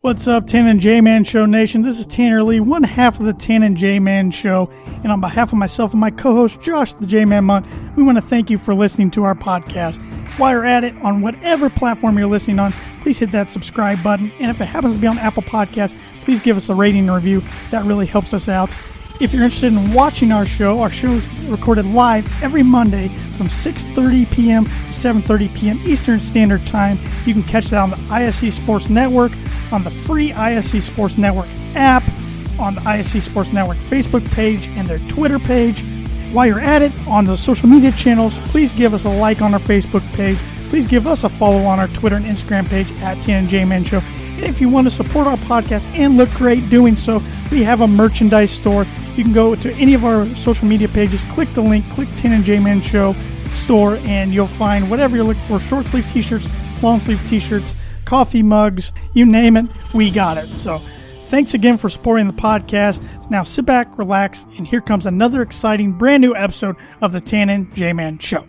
What's up, Tan and J-Man Show Nation? This is Tanner Lee, one half of the Tan and J-Man Show. And on behalf of myself and my co-host, Josh the J-Man Munt, we want to thank you for listening to our podcast. While you're at it, on whatever platform you're listening on, please hit that subscribe button. And if it happens to be on Apple Podcasts, please give us a rating and review. That really helps us out. If you're interested in watching our show is recorded live every Monday from 6:30 p.m. to 7:30 p.m. Eastern Standard Time. You can catch that on the ISC Sports Network, on the free ISC Sports Network app, on the ISC Sports Network Facebook page, and their Twitter page. While you're at it, on the social media channels, please give us a like on our Facebook page. Please give us a follow on our Twitter and Instagram page at Tan and J-Man Show. And if you want to support our podcast and look great doing so, we have a merchandise store. You can go to any of our social media pages, click the link, click Tan and J-Man Show store, and you'll find whatever you're looking for. Short sleeve t-shirts, long sleeve t-shirts, coffee mugs, you name it, we got it. So thanks again for supporting the podcast. Now sit back, relax, and here comes another exciting brand new episode of the Tan and J-Man Show.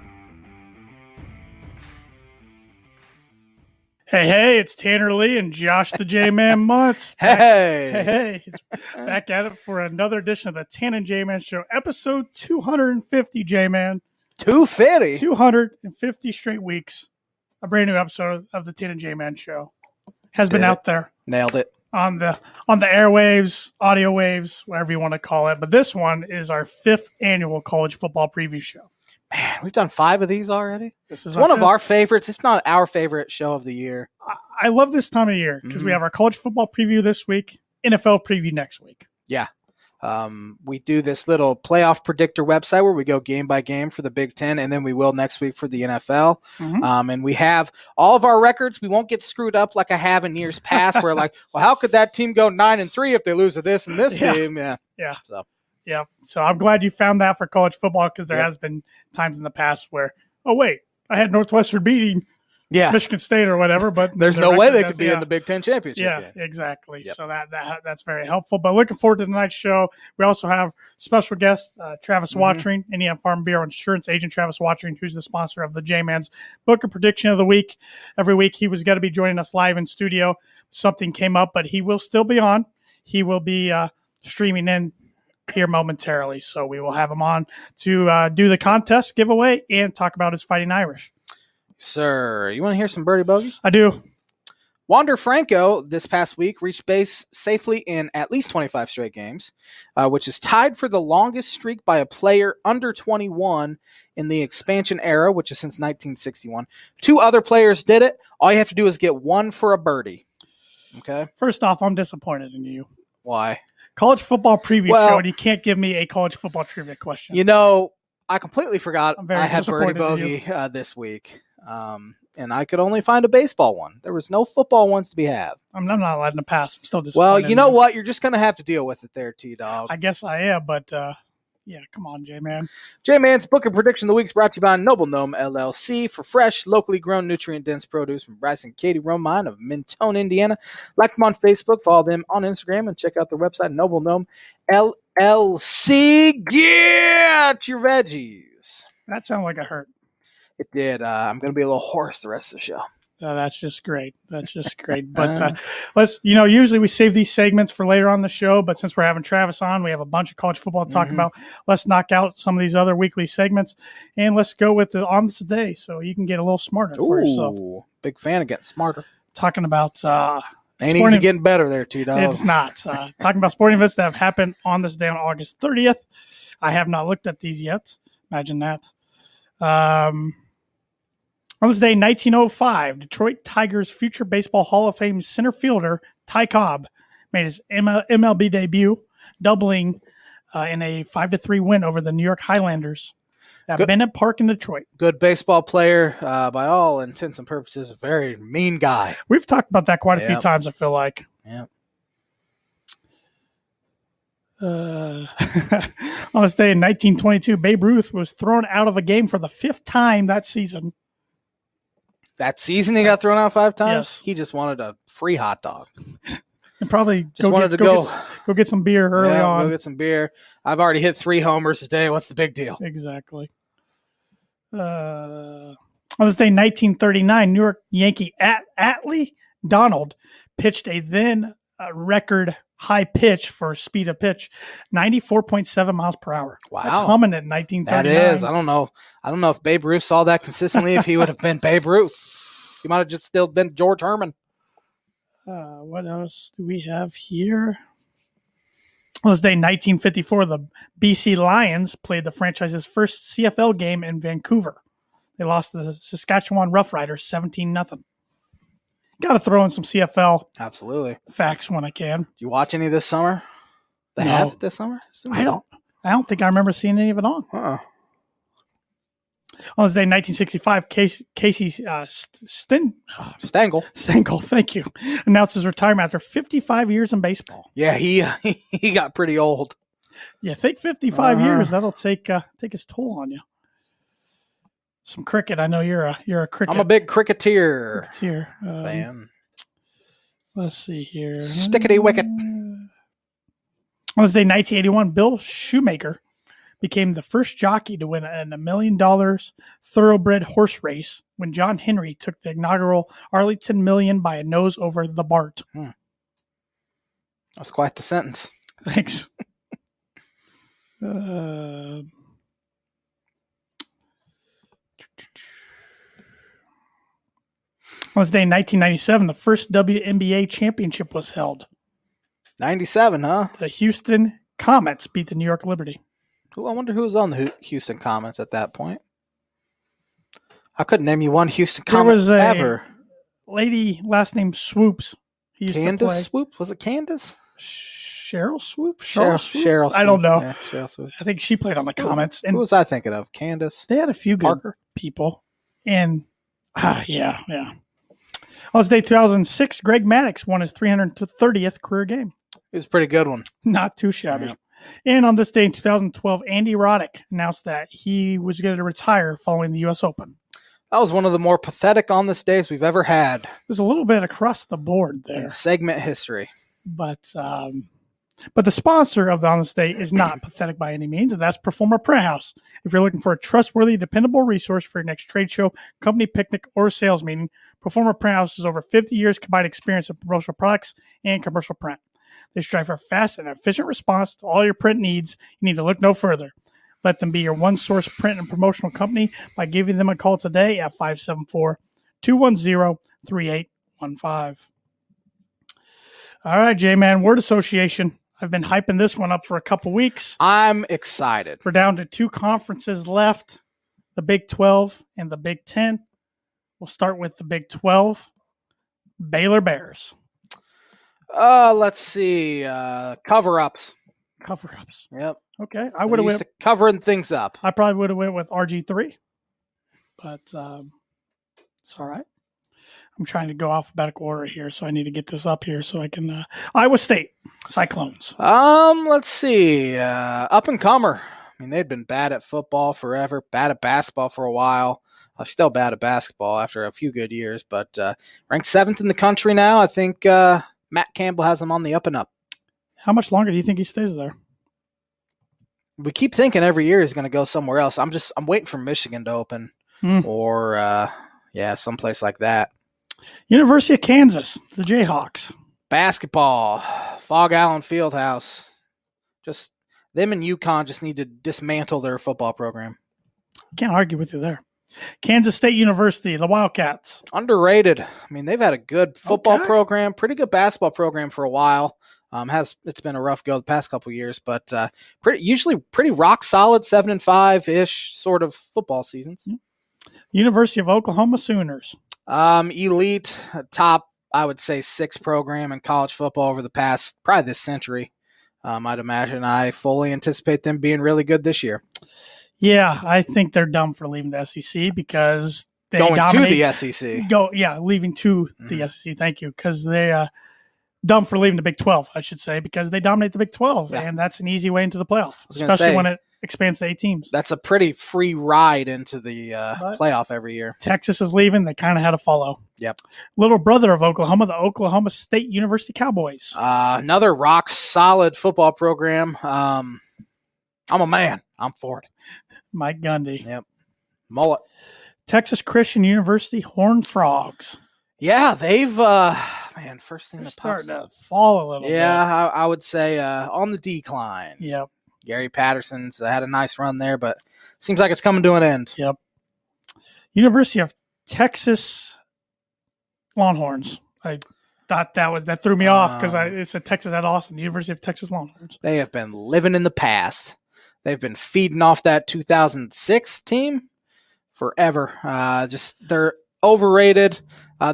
Hey, it's Tanner Lee and Josh the J-Man Muntz. Hey. Back at it for another edition of the Tan and J-Man Show, episode 250, J-Man. 250? 250 straight weeks. A brand new episode of the Tan and J-Man Show has been out there. Nailed it. On the airwaves, audio waves, whatever you want to call it. But this one is our 5th annual college football preview show. Man, we've done 5 of these already. This is one of our favorites. It's not our favorite show of the year. I love this time of year because we have our college football preview this week, NFL preview next week. Yeah. We do this little playoff predictor website where we go game by game for the Big Ten, and then we will next week for the NFL. And we have all of our records. We won't get screwed up like I have in years past where like, well, how could that team go 9-3 if they lose to this and this team? Yeah. So I'm glad you found that for college football because there has been times in the past where, oh, wait, I had Northwestern beating Michigan State or whatever, but there's no way they could be in the Big Ten championship game. Exactly. Yep. So that's very helpful. But looking forward to tonight's show. We also have special guest Travis Wottring, Indiana Farm Bureau Insurance Agent Travis Wottring, who's the sponsor of the J-Man's Book and Prediction of the Week. Every week he was going to be joining us live in studio. Something came up, but he will still be on. He will be streaming in here momentarily. So we will have him on to do the contest giveaway and talk about his Fighting Irish. Sir, you want to hear some birdie bogeys? I do. Wander Franco this past week reached base safely in at least 25 straight games, which is tied for the longest streak by a player under 21 in the expansion era, which is since 1961. 2 other players did it. All you have to do is get 1 for a birdie. Okay. First off, I'm disappointed in you. Why? College football preview show, and you can't give me a college football trivia question. You know, I completely forgot I had birdie bogey this week. And I could only find a baseball one. There was no football ones to be had. I'm not allowed to pass. I'm still disappointed. Well, you know what? You're just going to have to deal with it there, T-Dog. I guess I am, but come on, J-Man. J-Man's Book and Prediction of the Week is brought to you by Noble Gnome LLC for fresh, locally grown, nutrient-dense produce from Bryce and Katie Romine of Mentone, Indiana. Like them on Facebook, follow them on Instagram, and check out their website, Noble Gnome LLC. Get your veggies. That sounded like it hurt. It did. I'm going to be a little hoarse the rest of the show. That's just great. But let's, usually we save these segments for later on the show, but since we're having Travis on, we have a bunch of college football to talk about. Let's knock out some of these other weekly segments, and let's go with the on this day so you can get a little smarter for yourself. Big fan of getting smarter. Talking about ain't easy getting better there, T-Dog. It's not. Talking about sporting events that have happened on this day on August 30th. I have not looked at these yet. Imagine that. On this day, 1905, Detroit Tigers future Baseball Hall of Fame center fielder Ty Cobb made his MLB debut, doubling in a 5-3 win over the New York Highlanders at Bennett Park in Detroit. Good baseball player, by all intents and purposes, a very mean guy. We've talked about that quite a few times, I feel like. Yeah. On this day in 1922, Babe Ruth was thrown out of a game for the 5th time that season. That season he got thrown out 5 times? Yes. He just wanted a free hot dog. And probably just wanted to go get some beer early on. Go get some beer. I've already hit 3 homers today. What's the big deal? Exactly. On this day, 1939, New York Yankee Atlee Donald pitched a then record high pitch for speed of pitch, 94.7 miles per hour. Wow. That's humming at 1939. That is. I don't know if Babe Ruth saw that consistently, if he would have been Babe Ruth. He might have just still been George Herman. What else do we have here? On this day, 1954, the BC Lions played the franchise's first CFL game in Vancouver. They lost to the Saskatchewan Roughriders 17-0. Got to throw in some CFL facts when I can. Did you watch any this summer? They have it this summer? I don't think I remember seeing any of it on. Uh-uh. On this day, 1965, Casey Stengel, thank you, announced his retirement after 55 years in baseball. Yeah, he got pretty old. Yeah, think 55 years. That'll take its toll on you. Some cricket. I know you're a cricket. I'm a big cricketer fan. Let's see here. Stickety wicket. On this day, 1981, Bill Shoemaker became the first jockey to win a $1 million thoroughbred horse race when John Henry took the inaugural Arlington Million by a nose over the Bart. That's quite the sentence. Thanks. On this day, in 1997, the first WNBA championship was held. 97, huh? The Houston Comets beat the New York Liberty. I wonder who was on the Houston Comets at that point. I couldn't name you one Houston Comet ever. Lady, last name Swoops. Candace Swoops? Was it Candace? Cheryl Swoops? Cheryl Swoops. I don't know. Yeah, Cheryl Swoops. I think she played on the Comets. Who was I thinking of? Candace? They had a few good people. And, yeah. On this day, 2006, Greg Maddux won his 330th career game. It was a pretty good one. Not too shabby. Yeah. And on this day in 2012, Andy Roddick announced that he was going to retire following the U.S. Open. That was one of the more pathetic on this days we've ever had. There's a little bit across the board there. Segment history. But the sponsor of the On This Day is not pathetic by any means, and that's Performer Print House. If you're looking for a trustworthy, dependable resource for your next trade show, company picnic, or sales meeting, Performer Print House has over 50 years combined experience in promotional products and commercial print. They strive for fast and efficient response to all your print needs. You need to look no further. Let them be your one-source print and promotional company by giving them a call today at 574-210-3815. All right, J-Man, word association. I've been hyping this one up for a couple weeks. I'm excited. We're down to two conferences left, the Big 12 and the Big 10. We'll start with the Big 12, Baylor Bears. Let's see. Cover-ups. Cover-ups. Yep. Okay. I would have went covering things up. I probably would have went with RG3, but it's all right. I'm trying to go alphabetical order here, so I need to get this up here so I can. Iowa State Cyclones. Let's see. Up and comer. I mean, they'd been bad at football forever, bad at basketball for a while. Still bad at basketball after a few good years, but ranked 7th in the country now. I think Matt Campbell has them on the up and up. How much longer do you think he stays there? We keep thinking every year he's going to go somewhere else. I'm waiting for Michigan to open or someplace like that. University of Kansas, the Jayhawks. Basketball, Fog Allen Fieldhouse. Just them and UConn just need to dismantle their football program. Can't argue with you there. Kansas State University, the Wildcats. Underrated. I mean, they've had a good football program, pretty good basketball program for a while. It's been a rough go the past couple of years, but usually pretty rock solid 7-5-ish sort of football seasons. University of Oklahoma Sooners. Elite, top, I would say 6 program in college football over the past, probably this century. I'd imagine. I fully anticipate them being really good this year. Yeah, I think they're dumb for leaving the SEC because they going dominate. To the SEC. Leaving to the SEC. Thank you, because they dumb for leaving the Big 12, I should say, because they dominate the Big 12, and that's an easy way into the playoff, especially when it expands to 8 teams. That's a pretty free ride into the playoff every year. Texas is leaving. They kind of had to follow. Yep. Little brother of Oklahoma, the Oklahoma State University Cowboys. Another rock solid football program. I'm a man. I'm for it. Mike Gundy. Yep. Mullet. Texas Christian University Horned Frogs. Yeah, they've first thing They're that pops. starting to fall a little bit. Yeah, I would say on the decline. Yep. Gary Patterson's had a nice run there, but seems like it's coming to an end. Yep. University of Texas Longhorns. I thought that threw me off because it said Texas at Austin. University of Texas Longhorns. They have been living in the past. They've been feeding off that 2006 team forever. They're overrated.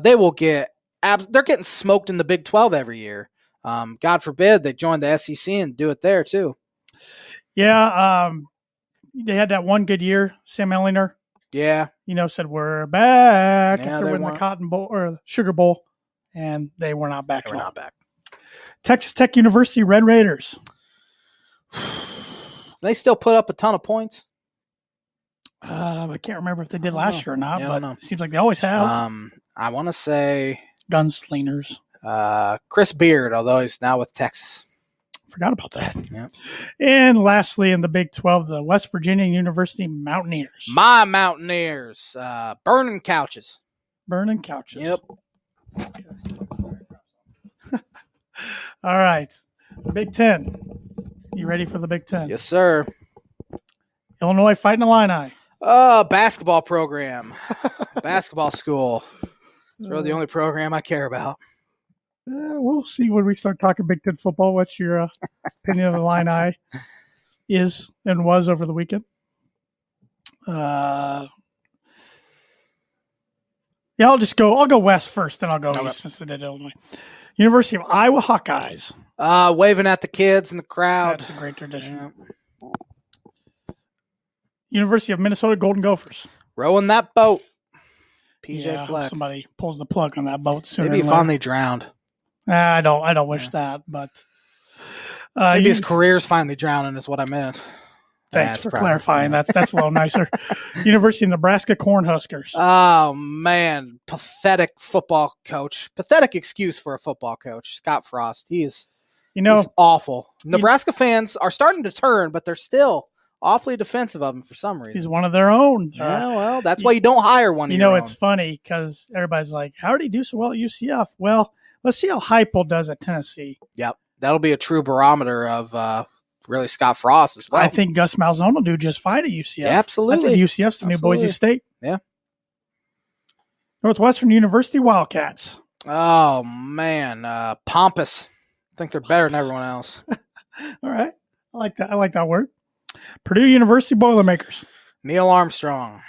They will get. They're getting smoked in the Big 12 every year. God forbid they join the SEC and do it there too. Yeah, they had that one good year. Sam Ehlinger, Yeah, said we're back Yeah, after they winning the weren't. Cotton Bowl or Sugar Bowl, and they were not back. they were not back. Texas Tech University Red Raiders. They still put up a ton of points. I can't remember if they did I don't last year or not, Yeah, I but don't know. it seems like they always have. I want to say Gunslingers. Chris Beard, although he's now with Texas. Forgot about that. Yeah. And lastly, in the Big 12, the West Virginia University Mountaineers. My Mountaineers, burning couches. Burning couches. Yep. All right. Big 10. You ready for the Big 10? Yes, sir. Illinois fighting Illini. Basketball program. Basketball school. It's really the only program I care about. We'll see when we start talking Big 10 football what your opinion of Illini is and was over the weekend. Yeah, I'll go west first, then I'll go east since I did Illinois. University of Iowa Hawkeyes. Waving at the kids in the crowd. That's a great tradition. Yeah. University of Minnesota Golden Gophers. Rowing that boat. PJ Fleck. Somebody pulls the plug on that boat sooner. Maybe he finally drowned. I don't wish that, but maybe his career's finally drowning is what I meant. Thanks for clarifying. That's a little nicer. University of Nebraska Cornhuskers. Oh man, pathetic football coach. Pathetic excuse for a football coach, Scott Frost. He's awful. Nebraska fans are starting to turn, but they're still awfully defensive of him for some reason. He's one of their own. Yeah, well, that's why you don't hire one. It's funny because everybody's like, "How did he do so well at UCF?" Well, let's see how Heupel does at Tennessee. Yep, that'll be a true barometer of really Scott Frost as well. I think Gus Malzahn will do just fine at UCF. Yeah, absolutely. I think UCF's the new Boise State. Yeah. Northwestern University Wildcats. Oh man, pompous. I think they're better than everyone else. All right, I like that. I like that word. Purdue University Boilermakers. Neil Armstrong.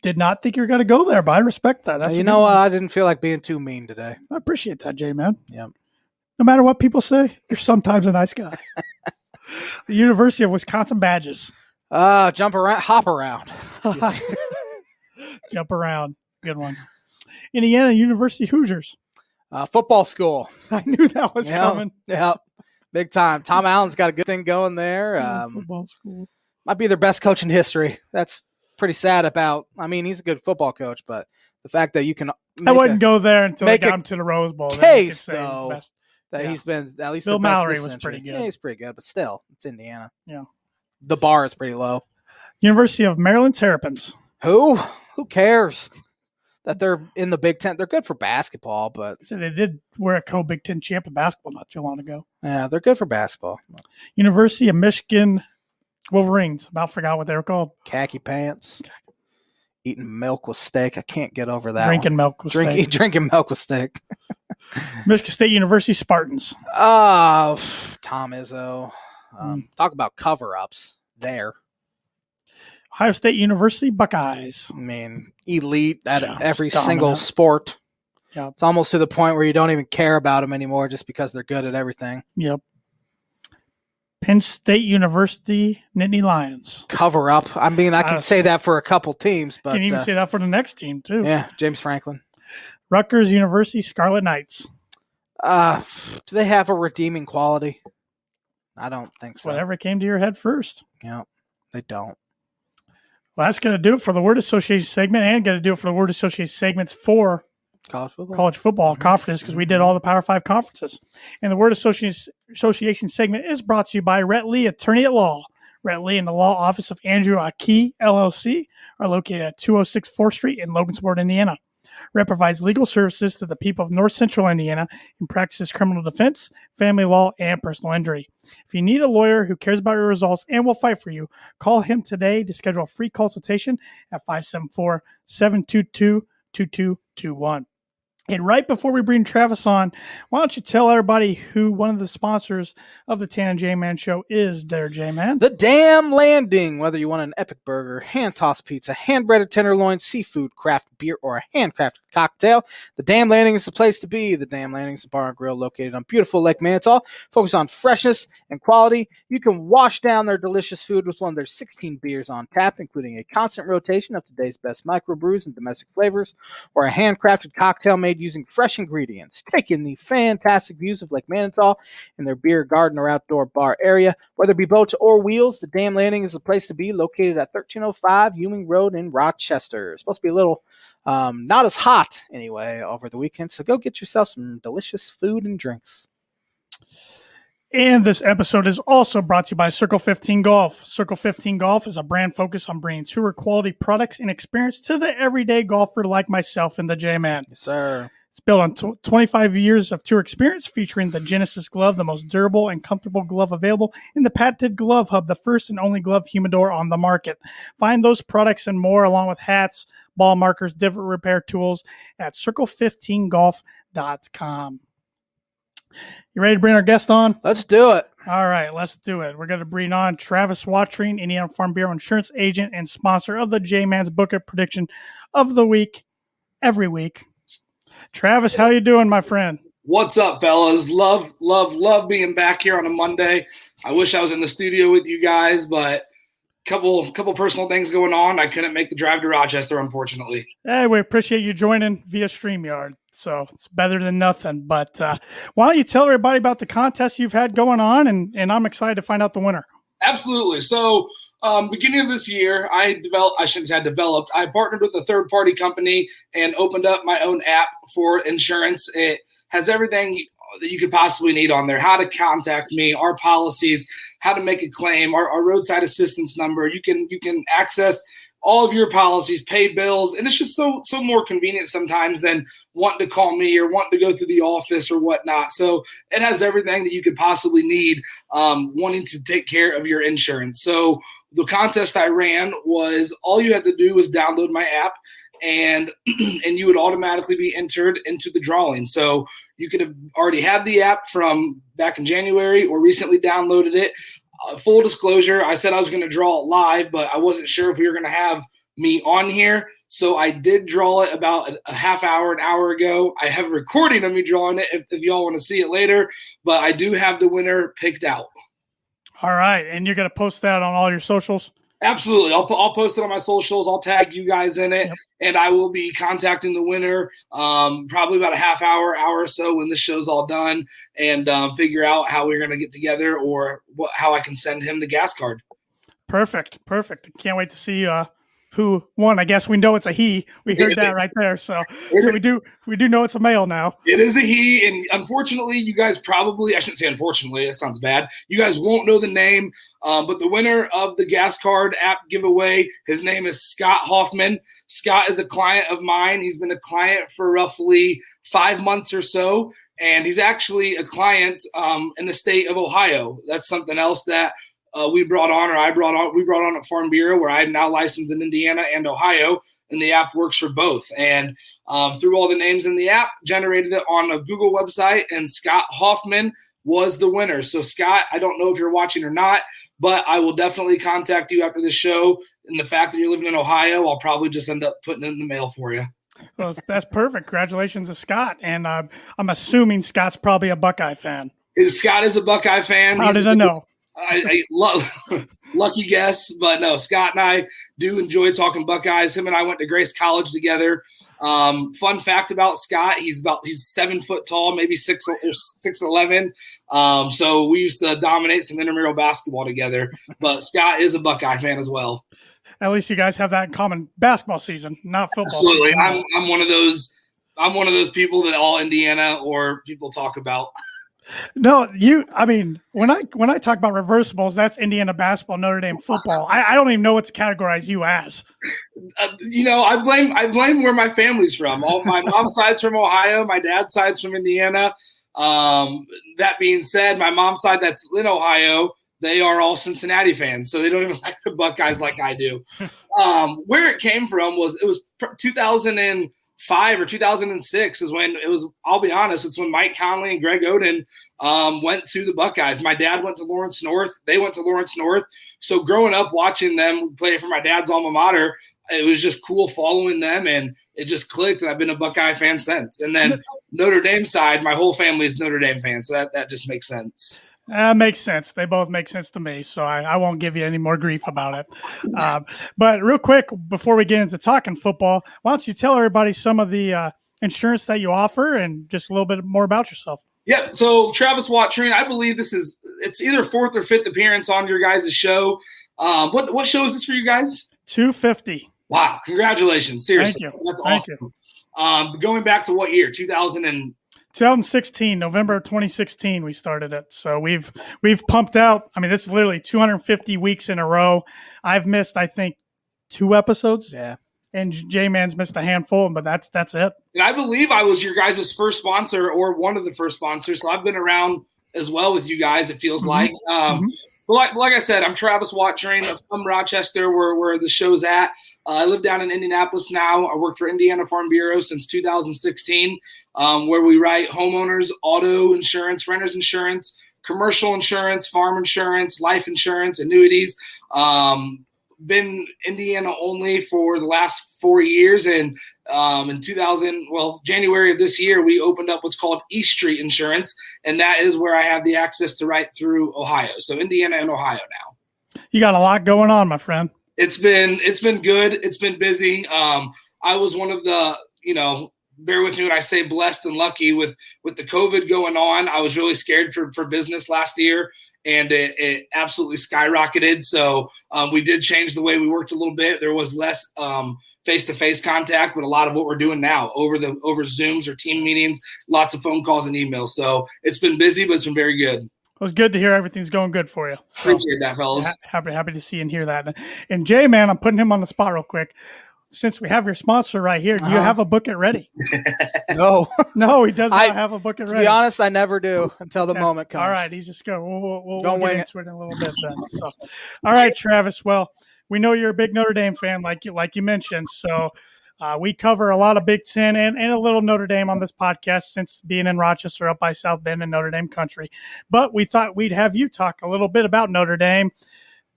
Did not think you were going to go there, but I respect that. That's I didn't feel like being too mean today. I appreciate that, J-Man. Yep. No matter what people say, you're sometimes a nice guy. The University of Wisconsin Badgers. Jump around, hop around. Jump around. Good one. Indiana University Hoosiers. Football school. I knew that was coming. Yep. Big time. Tom Allen's got a good thing going there. Football school. Might be their best coach in history. That's pretty sad about. I mean, he's a good football coach, but the fact that you can. I wouldn't go there until I got him to the Rose Bowl. Case, though, that he's been at least Bill the best Mallory this was century. pretty good. Yeah, he's pretty good, but still, it's Indiana. Yeah. The bar is pretty low. University of Maryland Terrapins. Who cares that they're in the Big Ten? They're good for basketball, but so they did wear a co-Big Ten champ in basketball not too long ago. Yeah, they're good for basketball. University of Michigan Wolverines. About forgot what they were called. Khaki pants. Eating milk with steak. I can't get over that. Drinking milk with steak. Drinking milk with steak. Michigan State University Spartans. Tom Izzo. Talk about cover-ups there. Ohio State University Buckeyes. I mean, elite at every dominant. single sport. Yep. It's almost to the point where you don't even care about them anymore just because they're good at everything. Yep. Penn State University Nittany Lions. Cover up. I mean, I can say that for a couple teams, but can even say that for the next team too. Yeah, James Franklin. Rutgers University Scarlet Knights. Do they have a redeeming quality? I don't think so. Whatever came to your head first. Yeah, they don't. Well, that's going to do it for the Word Association segment and going to do it for the Word Association segments for college football conferences because we did all the Power 5 conferences. And the Word Association segment is brought to you by Rhett Lee, attorney at law. Rhett Lee and the law office of Andrew Aki, LLC, are located at 206 4th Street in Logansport, Indiana. Rep provides legal services to the people of North Central Indiana and practices criminal defense, family law, and personal injury. If you need a lawyer who cares about your results and will fight for you, call him today to schedule a free consultation at 574-722-2221. And right before we bring Travis on, why don't you tell everybody who one of the sponsors of the Tan and J-Man show is there, J-Man? The Damn Landing. Whether you want an epic burger, hand-tossed pizza, hand-breaded tenderloin, seafood, craft beer, or a handcrafted cocktail, the Damn Landing is the place to be. The Damn Landing is a bar and grill located on beautiful Lake Manitou. Focused on freshness and quality. You can wash down their delicious food with one of their 16 beers on tap, including a constant rotation of today's best microbrews and domestic flavors, or a handcrafted cocktail made using fresh ingredients. Take in the fantastic views of Lake Manitou in their beer garden or outdoor bar area. Whether it be boats or wheels, the Damn Landing is the place to be, located at 1305 Ewing Road in Rochester. It's supposed to be a little not as hot anyway over the weekend, so go get yourself some delicious food and drinks. And this episode is also brought to you by Circle 15 Golf. Circle 15 Golf is a brand focused on bringing tour quality products and experience to the everyday golfer like myself and the J-Man. Yes, sir. It's built on 25 years of tour experience, featuring the Genesis glove, the most durable and comfortable glove available, and the patented Glove Hub, the first and only glove humidor on the market. Find those products and more, along with hats, ball markers, different repair tools at circle15golf.com. You ready to bring our guest on? Let's do it. All right, let's do it. We're going to bring on Travis Wottring, Indiana Farm Bureau insurance agent and sponsor of the J-Man's Book of Prediction of the Week, every week. Travis, how you doing, my friend? What's up, fellas? Love being back here on a Monday. I wish I was in the studio with you guys, but couple personal things going on. I couldn't make the drive to Rochester, unfortunately. Hey, we appreciate you joining via StreamYard, so it's better than nothing. But why don't you tell everybody about the contest you've had going on, and I'm excited to find out the winner. Absolutely. So beginning of this year, I partnered with a third-party company and opened up my own app for insurance. It has everything that you could possibly need on there: how to contact me, our policies, how to make a claim, our roadside assistance number. You can access all of your policies, pay bills, and it's just so more convenient sometimes than wanting to call me or wanting to go through the office or whatnot. So it has everything that you could possibly need wanting to take care of your insurance. So the contest I ran was, all you had to do was download my app, and you would automatically be entered into the drawing. So you could have already had the app from back in January or recently downloaded it. Full disclosure, I said I was going to draw it live, but I wasn't sure if we were going to have me on here. So I did draw it about a half hour, an hour ago. I have a recording of me drawing it if y'all want to see it later, but I do have the winner picked out. All right, and you're going to post that on all your socials? Absolutely. I'll post it on my socials. I'll tag you guys in it, and I will be contacting the winner probably about a half hour or so when this show's all done, and figure out how we're going to get together or how I can send him the gas card. Perfect. Can't wait to see who won. I guess we know it's a he. We heard that right there. So we do know it's a male now. It is a he, and unfortunately, you guys probably, I shouldn't say unfortunately, that sounds bad. You guys won't know the name, but the winner of the gas card app giveaway, his name is Scott Hoffman. Scott is a client of mine. He's been a client for roughly 5 months or so, and he's actually a client in the state of Ohio. That's something else that we brought on at Farm Bureau, where I'm now licensed in Indiana and Ohio, and the app works for both. And through all the names in the app, generated it on a Google website, and Scott Hoffman was the winner. So Scott, I don't know if you're watching or not, but I will definitely contact you after the show. And the fact that you're living in Ohio, I'll probably just end up putting it in the mail for you. Well, that's perfect. Congratulations to Scott. And I'm assuming Scott's probably a Buckeye fan. Scott is a Buckeye fan. How did I know? I love lucky guess, but no, Scott and I do enjoy talking Buckeyes. Him and I went to Grace College together. Fun fact about Scott, he's 7 foot tall, maybe 6'11". So we used to dominate some intramural basketball together, but Scott is a Buckeye fan as well. At least you guys have that in common. Basketball season, not football. Absolutely. Season. I'm one of those people that all Indiana or people talk about. No, when I talk about reversibles, that's Indiana basketball, Notre Dame football. I don't even know what to categorize you as. I blame where my family's from. My mom's side's from Ohio. My dad's side's from Indiana. That being said, my mom's side that's in Ohio, they are all Cincinnati fans, so they don't even like the Buckeyes like I do. Where it came from was 2005 or 2006 is when it was. I'll be honest, it's when Mike Conley and Greg Oden went to the Buckeyes. My dad went to Lawrence North. They went to Lawrence North. So growing up watching them play for my dad's alma mater, it was just cool following them, and it just clicked. And I've been a Buckeye fan since. And then Notre Dame side, my whole family is Notre Dame fans, so that just makes sense. Makes sense. They both make sense to me, so I won't give you any more grief about it. But real quick, before we get into talking football, why don't you tell everybody some of the insurance that you offer and just a little bit more about yourself? Yeah, so Travis Wottring, I believe it's either fourth or fifth appearance on your guys' show. What show is this for you guys? 250. Wow, congratulations. Seriously. Thank you. That's awesome. Going back to what year? 2016, November of 2016, we started it. So we've pumped out. I mean, this is literally 250 weeks in a row. I've missed, I think, 2 episodes. Yeah. And J-Man's missed a handful, but that's it. And I believe I was your guys' first sponsor or one of the first sponsors. So I've been around as well with you guys, it feels like. But like I said, I'm Travis Wottring from Rochester, where the show's at. I live down in Indianapolis now. I work for Indiana Farm Bureau since 2016, where we write homeowners, auto insurance, renters insurance, commercial insurance, farm insurance, life insurance, annuities. Been Indiana only for the last 4 years. And in January of this year, we opened up what's called East Street Insurance. And that is where I have the access to write through Ohio. So Indiana and Ohio now. You got a lot going on, my friend. It's been good. It's been busy. I was one of the, bear with me when I say blessed and lucky with the COVID going on. I was really scared for business last year, and it absolutely skyrocketed. So we did change the way we worked a little bit. There was less face-to-face contact, but a lot of what we're doing now over Zooms or team meetings, lots of phone calls and emails. So it's been busy, but it's been very good. It was good to hear everything's going good for you. So, appreciate that, fellas. Happy to see and hear that. And Jay, man, I'm putting him on the spot real quick. Since we have your sponsor right here, do you have a book it ready? No. No, he does not have a book it ready. To be honest, I never do until the moment comes. All right, he's just going. We'll get into it in a little bit then. So, all right, Travis. Well, we know you're a big Notre Dame fan, like you mentioned. So we cover a lot of Big Ten and a little Notre Dame on this podcast since being in Rochester up by South Bend and Notre Dame country. But we thought we'd have you talk a little bit about Notre Dame,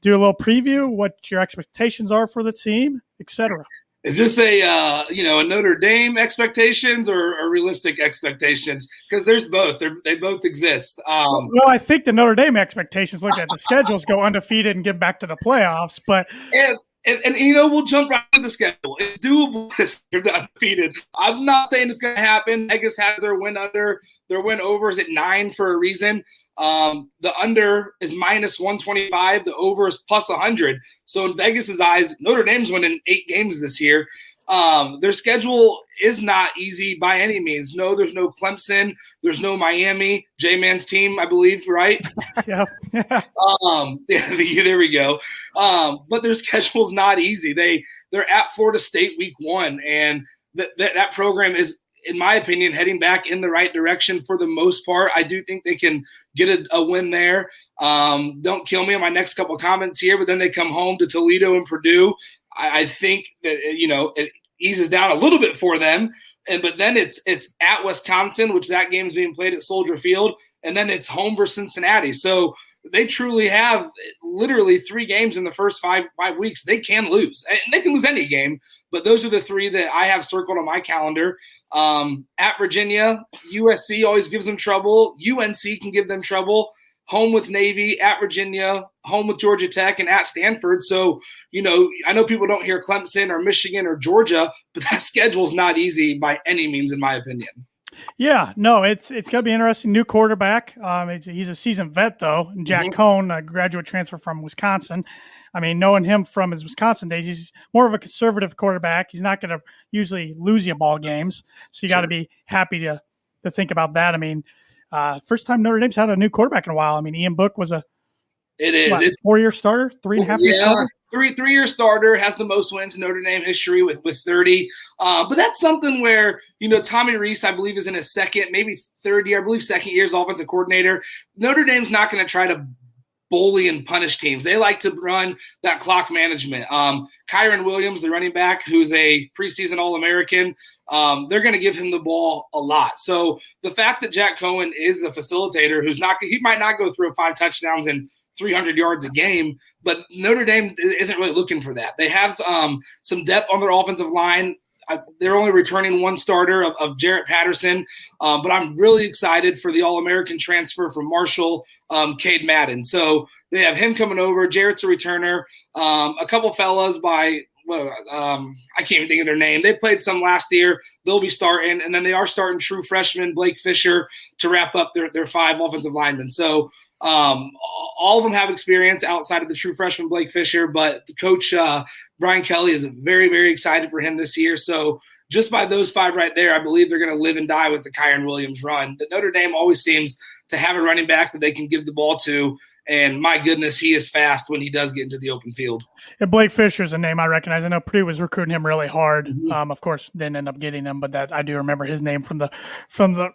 do a little preview, what your expectations are for the team, etc. Is this a Notre Dame expectations or realistic expectations? Because there's both. They both exist. Well, I think the Notre Dame expectations, look at the schedules, go undefeated and get back to the playoffs. But and we'll jump right to the schedule. It's doable this year, undefeated. I'm not saying it's going to happen. Vegas has their win overs at 9 for a reason. The under is minus 125. The over is plus 100. So in Vegas's eyes, Notre Dame's winning 8 games this year. Their schedule is not easy by any means. No, there's no Clemson. There's no Miami. J-Man's team, I believe, right? Yeah. There we go. But their schedule's not easy. They're at Florida State week 1, and that program is, in my opinion, heading back in the right direction for the most part. I do think they can get a win there. Don't kill me on my next couple of comments here, but then they come home to Toledo and Purdue. I think that, it eases down a little bit for them. But then it's at Wisconsin, which that game's being played at Soldier Field, and then it's home for Cincinnati. So they truly have literally 3 games in the first 5 weeks they can lose. And they can lose any game, but those are the 3 that I have circled on my calendar. At Virginia, USC always gives them trouble. UNC can give them trouble. Home with Navy, at Virginia, home with Georgia Tech, and at Stanford. So, I know people don't hear Clemson or Michigan or Georgia, but that schedule is not easy by any means, in my opinion. Yeah, no, it's going to be interesting. New quarterback. He's a seasoned vet, though. Jack Cohn, a graduate transfer from Wisconsin. I mean, knowing him from his Wisconsin days, he's more of a conservative quarterback. He's not going to usually lose you ball games. So you got to be happy to think about that. I mean, First time Notre Dame's had a new quarterback in a while. I mean, Ian Book was it's 4-year starter, 3.5 year starter. Three-year starter, has the most wins in Notre Dame history with 30. But that's something where, Tommy Rees, I believe, is in his second, maybe third year, I believe second year as offensive coordinator. Notre Dame's not going to try to bully and punish teams. They like to run that clock management. Kyron Williams, the running back, who's a preseason All-American, they're going to give him the ball a lot. So the fact that Jack Cohen is a facilitator he might not go through 5 touchdowns and 300 yards a game, but Notre Dame isn't really looking for that. They have some depth on their offensive line. They're only returning one starter of Jarrett Patterson, but I'm really excited for the All-American transfer from Marshall, Cade Madden. So they have him coming over. Jarrett's a returner. A couple fellas I can't even think of their name. They played some last year. They'll be starting, and then they are starting true freshman Blake Fisher to wrap up their 5 offensive linemen. So all of them have experience outside of the true freshman Blake Fisher, but the coach Brian Kelly is very, very excited for him this year. So just by those 5 right there, I believe they're going to live and die with the Kyron Williams run. The Notre Dame always seems to have a running back that they can give the ball to. And my goodness, he is fast when he does get into the open field. Yeah, Blake Fisher's a name I recognize. I know Purdue was recruiting him really hard. Mm-hmm. Of course, didn't end up getting him, but that I do remember his name from the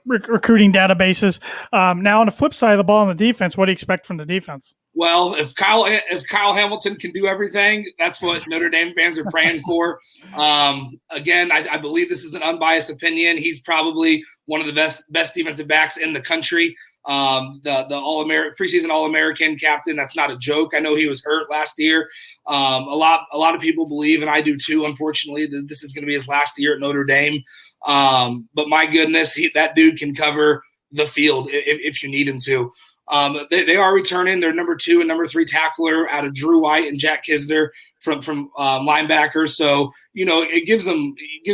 recruiting databases. Now, on the flip side of the ball on the defense, what do you expect from the defense? Well, if Kyle Hamilton can do everything, that's what Notre Dame fans are praying for. Again, I believe this is an unbiased opinion. He's probably one of the best defensive backs in the country. The preseason All-American captain. That's not a joke. I know he was hurt last year. A lot of people believe, and I do too, unfortunately, that this is going to be his last year at Notre Dame. But my goodness, that dude can cover the field if you need him to. They are returning their number 2 and number 3 tackler out of Drew White and Jack Kisner from linebackers. So, it gives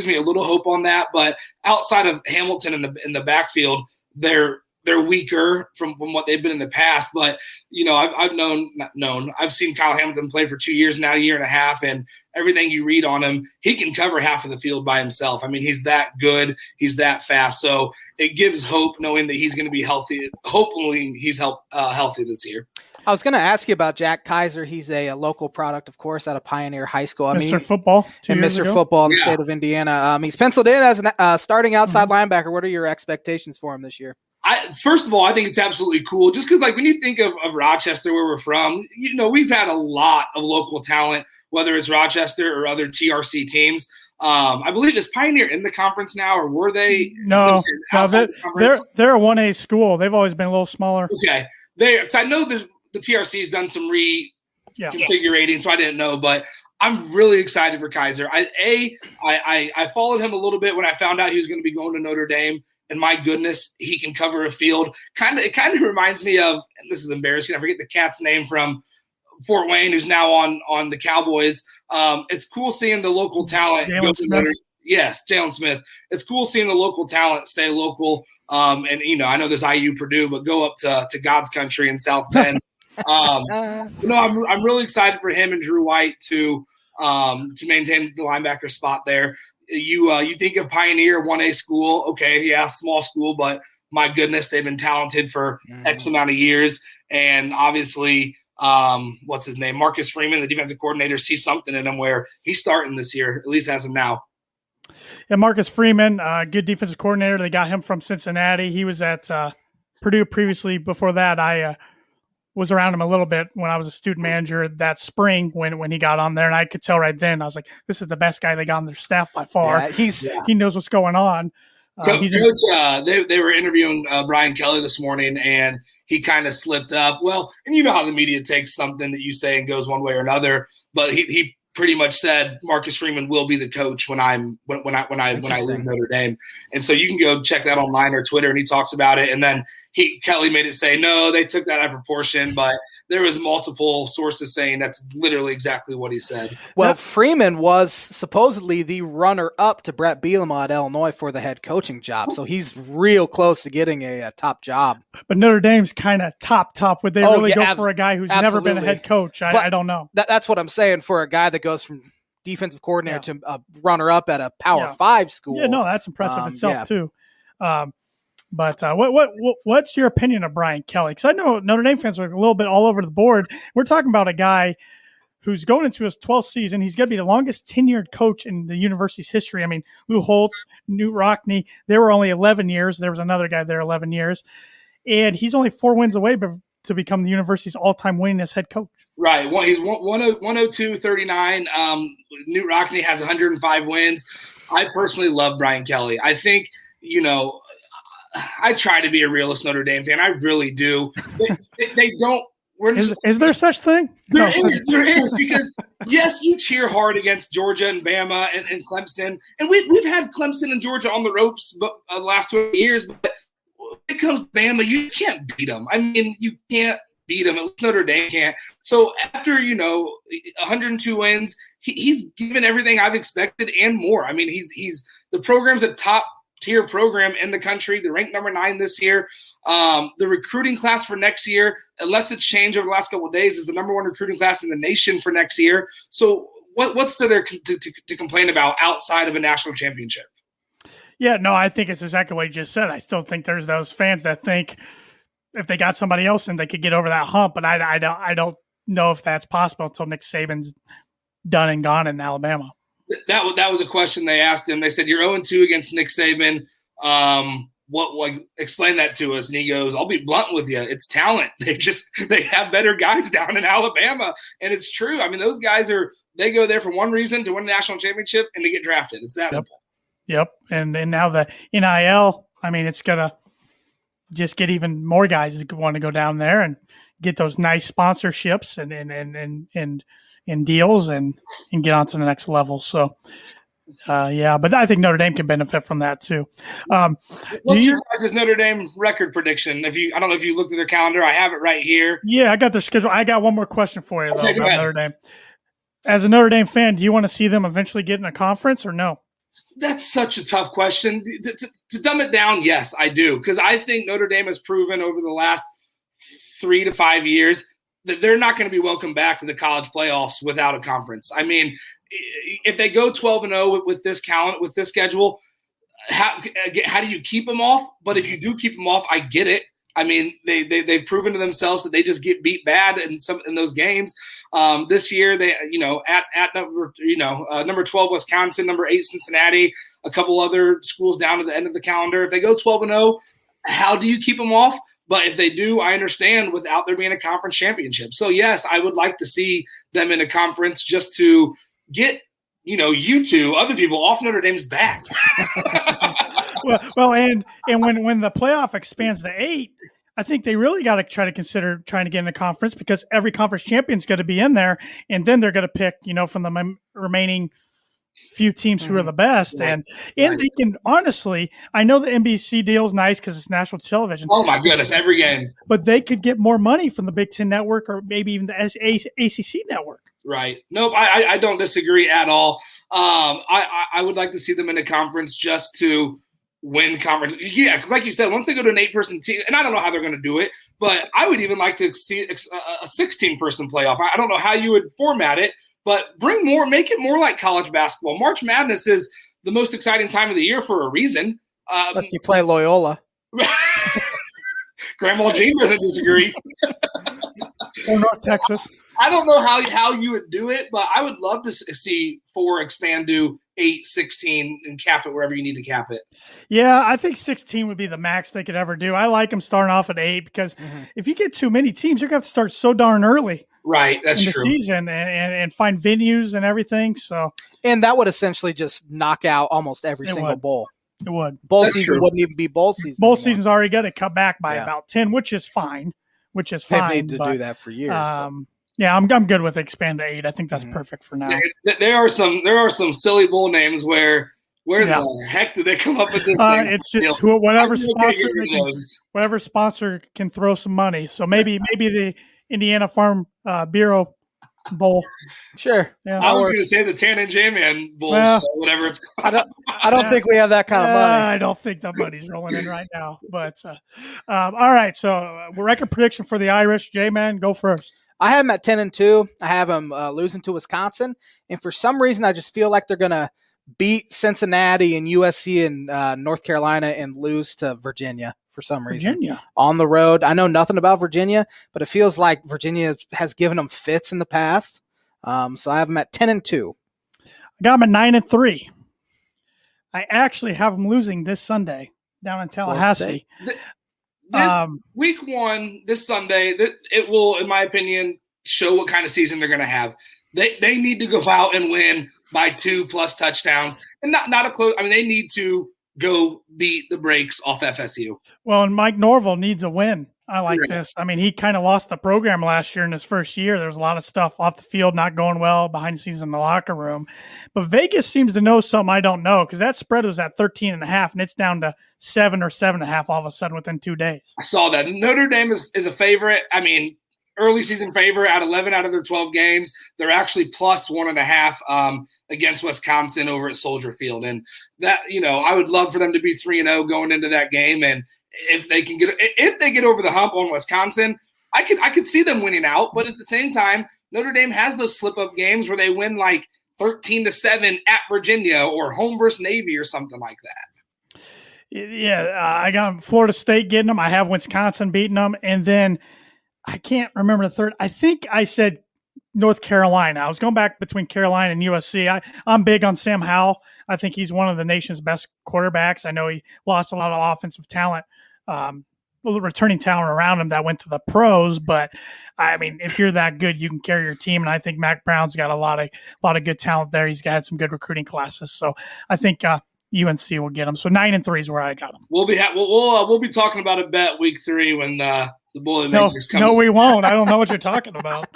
me a little hope on that. But outside of Hamilton in the backfield, they're weaker from what they've been in the past. But, I've seen Kyle Hamilton play for 2 years now, 1.5 years, and everything you read on him, he can cover half of the field by himself. I mean, he's that good. He's that fast. So it gives hope knowing that he's going to be healthy. Hopefully he's healthy this year. I was going to ask you about Jack Kaiser. He's a local product, of course, out of Pioneer High School. Mr. Football. And Mr. Football in the state of Indiana. He's penciled in as a starting outside linebacker. What are your expectations for him this year? First of all, I think it's absolutely cool just because, when you think of Rochester, where we're from, we've had a lot of local talent, whether it's Rochester or other TRC teams. I believe is Pioneer in the conference now, or were they? No, they're a 1A school. They've always been a little smaller. Okay. I know the TRC has done some reconfigurating, so I didn't know, but I'm really excited for Kaiser. I followed him a little bit when I found out he was going to be going to Notre Dame. And my goodness, he can cover a field. It kind of reminds me of, and this is embarrassing, I forget the cat's name from Fort Wayne, who's now on the Cowboys. It's cool seeing the local talent. Jalen Smith. Yes, Jalen Smith. It's cool seeing the local talent stay local. And I know there's IU Purdue, but go up to God's country in South Bend. I'm really excited for him and Drew White to maintain the linebacker spot there. You think of Pioneer, 1A school. Okay, yeah, small school, but my goodness, they've been talented for X amount of years. And obviously, what's his name? Marcus Freeman, the defensive coordinator, sees something in him where he's starting this year, at least as of now. Yeah, Marcus Freeman, good defensive coordinator. They got him from Cincinnati. He was at Purdue previously. Before that, I was around him a little bit when I was a student manager that spring when he got on there, and I could tell right then, I was like, this is the best guy they got on their staff by far. Yeah, he knows what's going on. Coach, they were interviewing Brian Kelly this morning, and he kind of slipped up. Well, and you know how the media takes something that you say and goes one way or another, but he pretty much said Marcus Freeman will be the coach when I leave Notre Dame. And so you can go check that online or Twitter, and he talks about it. And then Kelly made it say, no, they took that out of proportion, but there was multiple sources saying that's literally exactly what he said. Well, Freeman was supposedly the runner-up to Brett Bielema at Illinois for the head coaching job, so he's real close to getting a top job. But Notre Dame's kind of top. Would they really go for a guy who's absolutely never been a head coach? I don't know. That's what I'm saying for a guy that goes from defensive coordinator to runner-up at a Power 5 school. Yeah, no, that's impressive itself too. But what's your opinion of Brian Kelly? Because I know Notre Dame fans are a little bit all over the board. We're talking about a guy who's going into his 12th season. He's going to be the longest tenured coach in the university's history. I mean, Lou Holtz, Newt Rockne, they were only 11 years. There was another guy there 11 years. And he's only 4 wins away to become the university's all-time winningest head coach. Right. Well, he's 102-39. Newt Rockne has 105 wins. I personally love Brian Kelly. I think, I try to be a realist Notre Dame fan. I really do. They don't. Is there such thing? There is, because yes, you cheer hard against Georgia and Bama and Clemson, and we've had Clemson and Georgia on the ropes the last 20 years. But when it comes to Bama, you can't beat them. I mean, you can't beat them. At least Notre Dame can't. So after 102 wins, he's given everything I've expected and more. I mean, he's the program's a top tier program in the country. They're ranked number 9 this year. The recruiting class for next year, unless it's changed over the last couple of days, is the number 1 recruiting class in the nation for next year. So what's there to complain about outside of a national championship? Yeah, no, I think it's exactly what you just said. I still think there's those fans that think if they got somebody else in, they could get over that hump. But I don't know if that's possible until Nick Saban's done and gone in Alabama. That was a question they asked him. They said, "You're 0-2 against Nick Saban. Explain that to us." And he goes, "I'll be blunt with you. It's talent. They have better guys down in Alabama." And it's true. I mean, those guys they go there for one reason, to win a national championship and to get drafted. It's that simple. Yep. And now the NIL, I mean, it's gonna just get even more guys that want to go down there and get those nice sponsorships and deals and get on to the next level. So, but I think Notre Dame can benefit from that too. What's your guys' Notre Dame record prediction? I don't know if you looked at their calendar. I have it right here. Yeah, I got their schedule. I got one more question for you, though, okay, about Notre Dame. As a Notre Dame fan, do you want to see them eventually get in a conference or no? That's such a tough question. To dumb it down, yes, I do. Because I think Notre Dame has proven over the last 3 to 5 years that they're not going to be welcomed back to the college playoffs without a conference. I mean, if they go 12-0 with this with this schedule, how do you keep them off? But if you do keep them off, I get it. I mean, they've proven to themselves that they just get beat bad in those games. This year, they at number 12 Wisconsin, number 8 Cincinnati, a couple other schools down at the end of the calendar. If they go 12-0, how do you keep them off? But if they do, I understand without there being a conference championship. So yes, I would like to see them in a conference just to get you two other people off Notre Dame's back. Well, and when the playoff expands to 8, I think they really got to try to consider trying to get in a conference, because every conference champion's going to be in there, and then they're going to pick, from the remaining few teams who are the best. Right. And they can, honestly, I know the NBC deal is nice because it's national television. Oh my goodness, every game. But they could get more money from the Big Ten Network or maybe even the ACC Network. Right. Nope, I don't disagree at all. I would like to see them in a conference just to win conference. Yeah, because like you said, once they go to an 8-person team, and I don't know how they're going to do it, but I would even like to see a 16-person playoff. I don't know how you would format it, but make it more like college basketball. March Madness is the most exciting time of the year for a reason. Unless you play Loyola. Grandma Jean doesn't disagree. Or North Texas. I don't know how you would do it, but I would love to see 4 expand to 8, 16, and cap it wherever you need to cap it. Yeah, I think 16 would be the max they could ever do. I like them starting off at 8 because if you get too many teams, you're going to have to start so darn early. Right, that's in true. The season and find venues and everything. So, and that would essentially just knock out almost every single bowl. It would. Bowl season wouldn't even be bowl season. Bowl season's already got to cut back by about 10, which is fine. They've needed to do that for years. Yeah, I'm good with expand to 8. I think that's perfect for now. There are some silly bowl names where the heck did they come up with this thing? It's just whatever sponsor can throw some money. So maybe the Indiana Farm Bureau Bowl. Sure. Yeah. I was going to say the Tan and J-Man Bowl, whatever it's called. I don't think we have that kind of money. I don't think the money's rolling in right now. But all right. So record prediction for the Irish. J-Man, go first. I have them at 10-2. I have them losing to Wisconsin, and for some reason, I just feel like they're going to beat Cincinnati and USC and North Carolina and lose to Virginia for some reason. Virginia. On the road. I know nothing about Virginia, but it feels like Virginia has given them fits in the past. So I have them at 10-2. I got them at 9-3. I actually have them losing this Sunday down in Tallahassee. Week 1, this Sunday, it will, in my opinion, show what kind of season they're going to have. They need to go out and win by 2+ touchdowns, and not a close. I mean, they need to go beat the brakes off FSU. Well, and Mike Norville needs a win. I like this. I mean, he kind of lost the program last year in his first year. There was a lot of stuff off the field not going well, behind the scenes in the locker room. But Vegas seems to know something I don't know, because that spread was at 13.5, and it's down to 7 or 7.5 all of a sudden within 2 days. I saw that. Notre Dame is a favorite. I mean, early season favorite at 11 out of their 12 games. They're actually plus 1.5 against Wisconsin over at Soldier Field. And that, I would love for them to be 3-0 going into that game. And if they get over the hump on Wisconsin, I could see them winning out. But at the same time, Notre Dame has those slip-up games where they win like 13-7 at Virginia or home versus Navy or something like that. Yeah, I got Florida State getting them. I have Wisconsin beating them. And then I can't remember the third. I think I said North Carolina. I was going back between Carolina and USC. I'm big on Sam Howell. I think he's one of the nation's best quarterbacks. I know he lost a lot of offensive talent, returning talent around him that went to the pros. But I mean, if you're that good, you can carry your team. And I think Mac Brown's got a lot of good talent there. He's had some good recruiting classes. So I think UNC will get him. So 9-3 is where I got him. We'll be talking about a bet week 3 when the Boilermakers come. No, we won't. I don't know what you're talking about.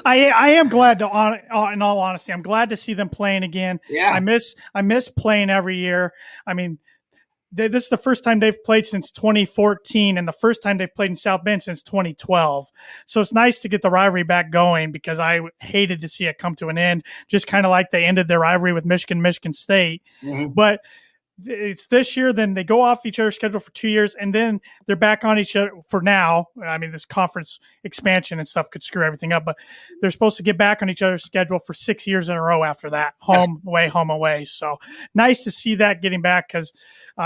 I am glad in all honesty, I'm glad to see them playing again. Yeah. I miss playing every year. I mean, this is the first time they've played since 2014 and the first time they've played in South Bend since 2012. So it's nice to get the rivalry back going, because I hated to see it come to an end, just kind of like they ended their rivalry with Michigan State. Mm-hmm. But it's this year, then they go off each other's schedule for 2 years, and then they're back on each other for now. I mean, this conference expansion and stuff could screw everything up, but they're supposed to get back on each other's schedule for 6 years in a row after that. Home away. So nice to see that getting back, because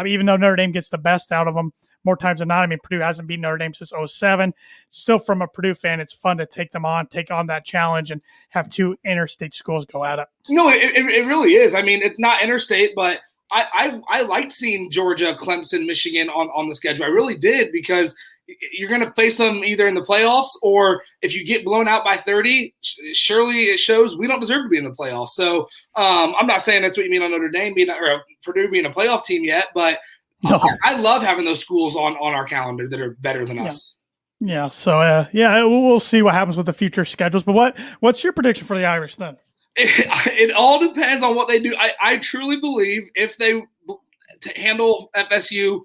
even though Notre Dame gets the best out of them more times than not, I mean, Purdue hasn't beaten Notre Dame since 2007. Still, from a Purdue fan, it's fun to take on that challenge and have 2 interstate schools go at it. No, it really is. I mean, it's not interstate, but I liked seeing Georgia, Clemson, Michigan on the schedule. I really did, because you're going to face them either in the playoffs, or if you get blown out by 30, surely it shows we don't deserve to be in the playoffs. So I'm not saying that's what you mean on Notre Dame or Purdue being a playoff team yet, but no. I love having those schools on our calendar that are better than us. Yeah. So we'll see what happens with the future schedules. But what's your prediction for the Irish then? It all depends on what they do. I truly believe if they handle FSU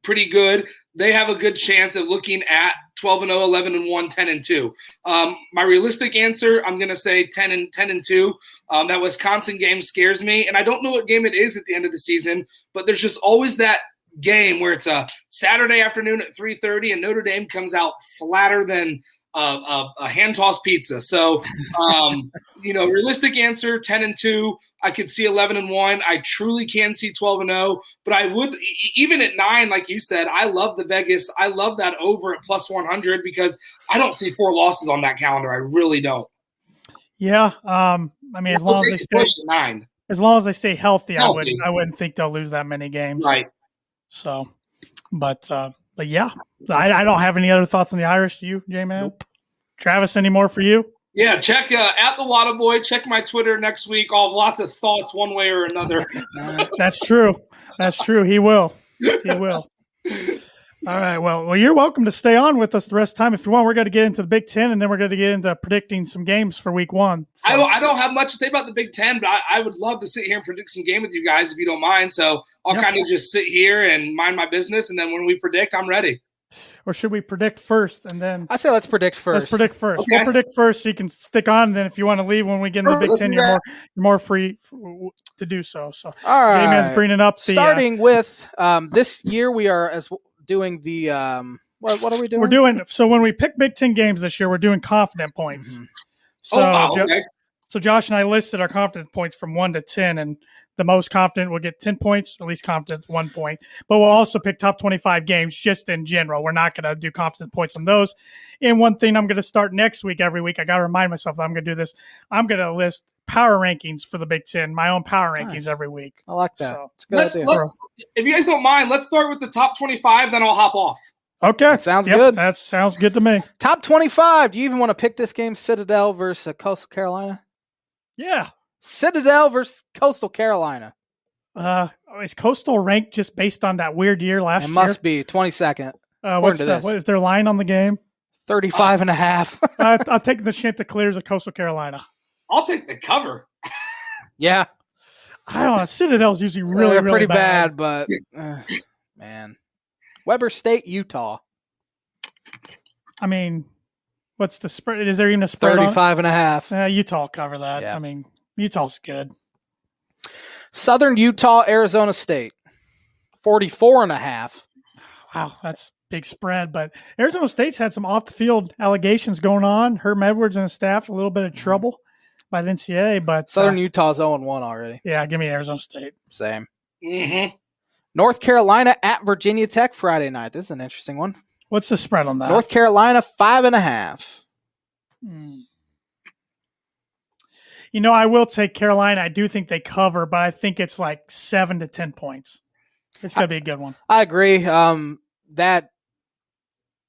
pretty good, they have a good chance of looking at 12-0, 11-1, 10-2. My realistic answer, I'm going to say 10-2. That Wisconsin game scares me, and I don't know what game it is at the end of the season, but there's just always that game where it's a Saturday afternoon at 3:30 and Notre Dame comes out flatter than a hand-tossed pizza. So, realistic answer, 10-2. I could see 11-1. I truly can see 12-0. But I would, even at 9, like you said, I love the Vegas. I love that over at plus 100, because I don't see 4 losses on that calendar. I really don't. Yeah. I mean, as long as they stay healthy. I wouldn't think they'll lose that many games. Right. So, but yeah, I don't have any other thoughts on the Irish. Do you, J-Man? Nope. Travis, any more for you? Yeah, check at the Wada Boy. Check my Twitter next week. I'll have lots of thoughts one way or another. That's true. He will. All right. Well, you're welcome to stay on with us the rest of the time. If you want, we're going to get into the Big Ten, and then we're going to get into predicting some games for week 1. So. I don't have much to say about the Big Ten, but I would love to sit here and predict some game with you guys if you don't mind. So I'll kind of just sit here and mind my business, and then when we predict, I'm ready. Or should we predict first and then? I say let's predict first. Okay. We'll predict first, so you can stick on. And then if you want to leave when we get into the Big Ten, you're more free to do so. So all right. J-Man's bringing up the starting with this year we are doing the what are we doing? We're doing so when we pick Big Ten games this year, we're doing confident points. Mm-hmm. So okay. So Josh and I listed our confidence points from 1 to 10, and the most confident will get 10 points, or at least confident 1 point. But we'll also pick top 25 games just in general. We're not going to do confidence points on those. And one thing I'm going to start next week, every week, I got to remind myself that I'm going to do this. I'm going to list power rankings for the Big Ten, my own power rankings every week. I like that. So, it's a good idea. If you guys don't mind, let's start with the top 25, then I'll hop off. Okay. That sounds good. That sounds good to me. Top 25. Do you even want to pick this game, Citadel versus Coastal Carolina? Yeah. Citadel versus Coastal Carolina. Is Coastal ranked just based on that weird year last year? It must be 22nd. What is their line on the game? 35 and a half. I'll take the Chanticleers of Coastal Carolina. I'll take the cover. Yeah. I don't know. Citadel's usually really pretty bad, but man. Weber State, Utah. I mean, what's the spread? Is there even a spread? 35 and a half. Utah cover that. Yeah. I mean, Utah's good. Southern Utah, Arizona State. 44 and a half. Wow, that's big spread. But Arizona State's had some off the field allegations going on. Herm Edwards and his staff a little bit of trouble by the NCAA. But Southern Utah's 0-1 already. Yeah, give me Arizona State. Same. Mm-hmm. North Carolina at Virginia Tech Friday night. This is an interesting one. What's the spread on that? North Carolina 5.5. I will take Carolina. I do think they cover, but I think it's like 7 to 10 points. It's going to be a good one. I agree. That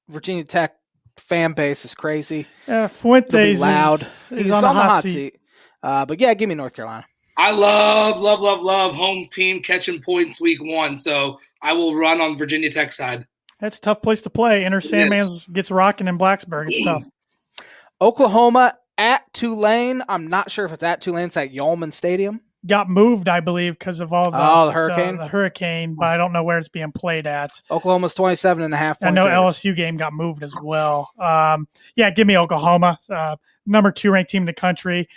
Virginia Tech fan base is crazy. Fuentes loud. He's on the hot seat. But yeah, give me North Carolina. I love home team catching points week 1, so I will run on Virginia Tech side. That's a tough place to play. Enter Sandman gets rocking in Blacksburg. It's tough. Oklahoma at Tulane. I'm not sure if it's at Tulane. It's at Yulman Stadium. Got moved, I believe, because of all the hurricane. The hurricane, but I don't know where it's being played at. Oklahoma's 27.5. I know LSU game got moved as well. Give me Oklahoma. Number 2 ranked team in the country.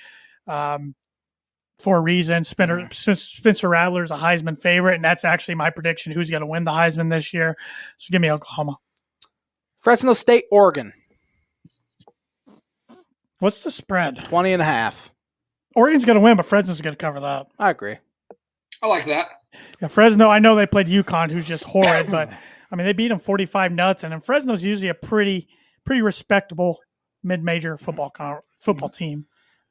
For a reason. Spencer Rattler's a Heisman favorite, and that's actually my prediction who's going to win the Heisman this year. So give me Oklahoma. Fresno State, Oregon. What's the spread? 20.5. Oregon's going to win, but Fresno's going to cover that. I agree. I like that. Yeah, Fresno, I know they played UConn, who's just horrid, but I mean, they beat them 45-0, and Fresno's usually a pretty respectable mid-major football team.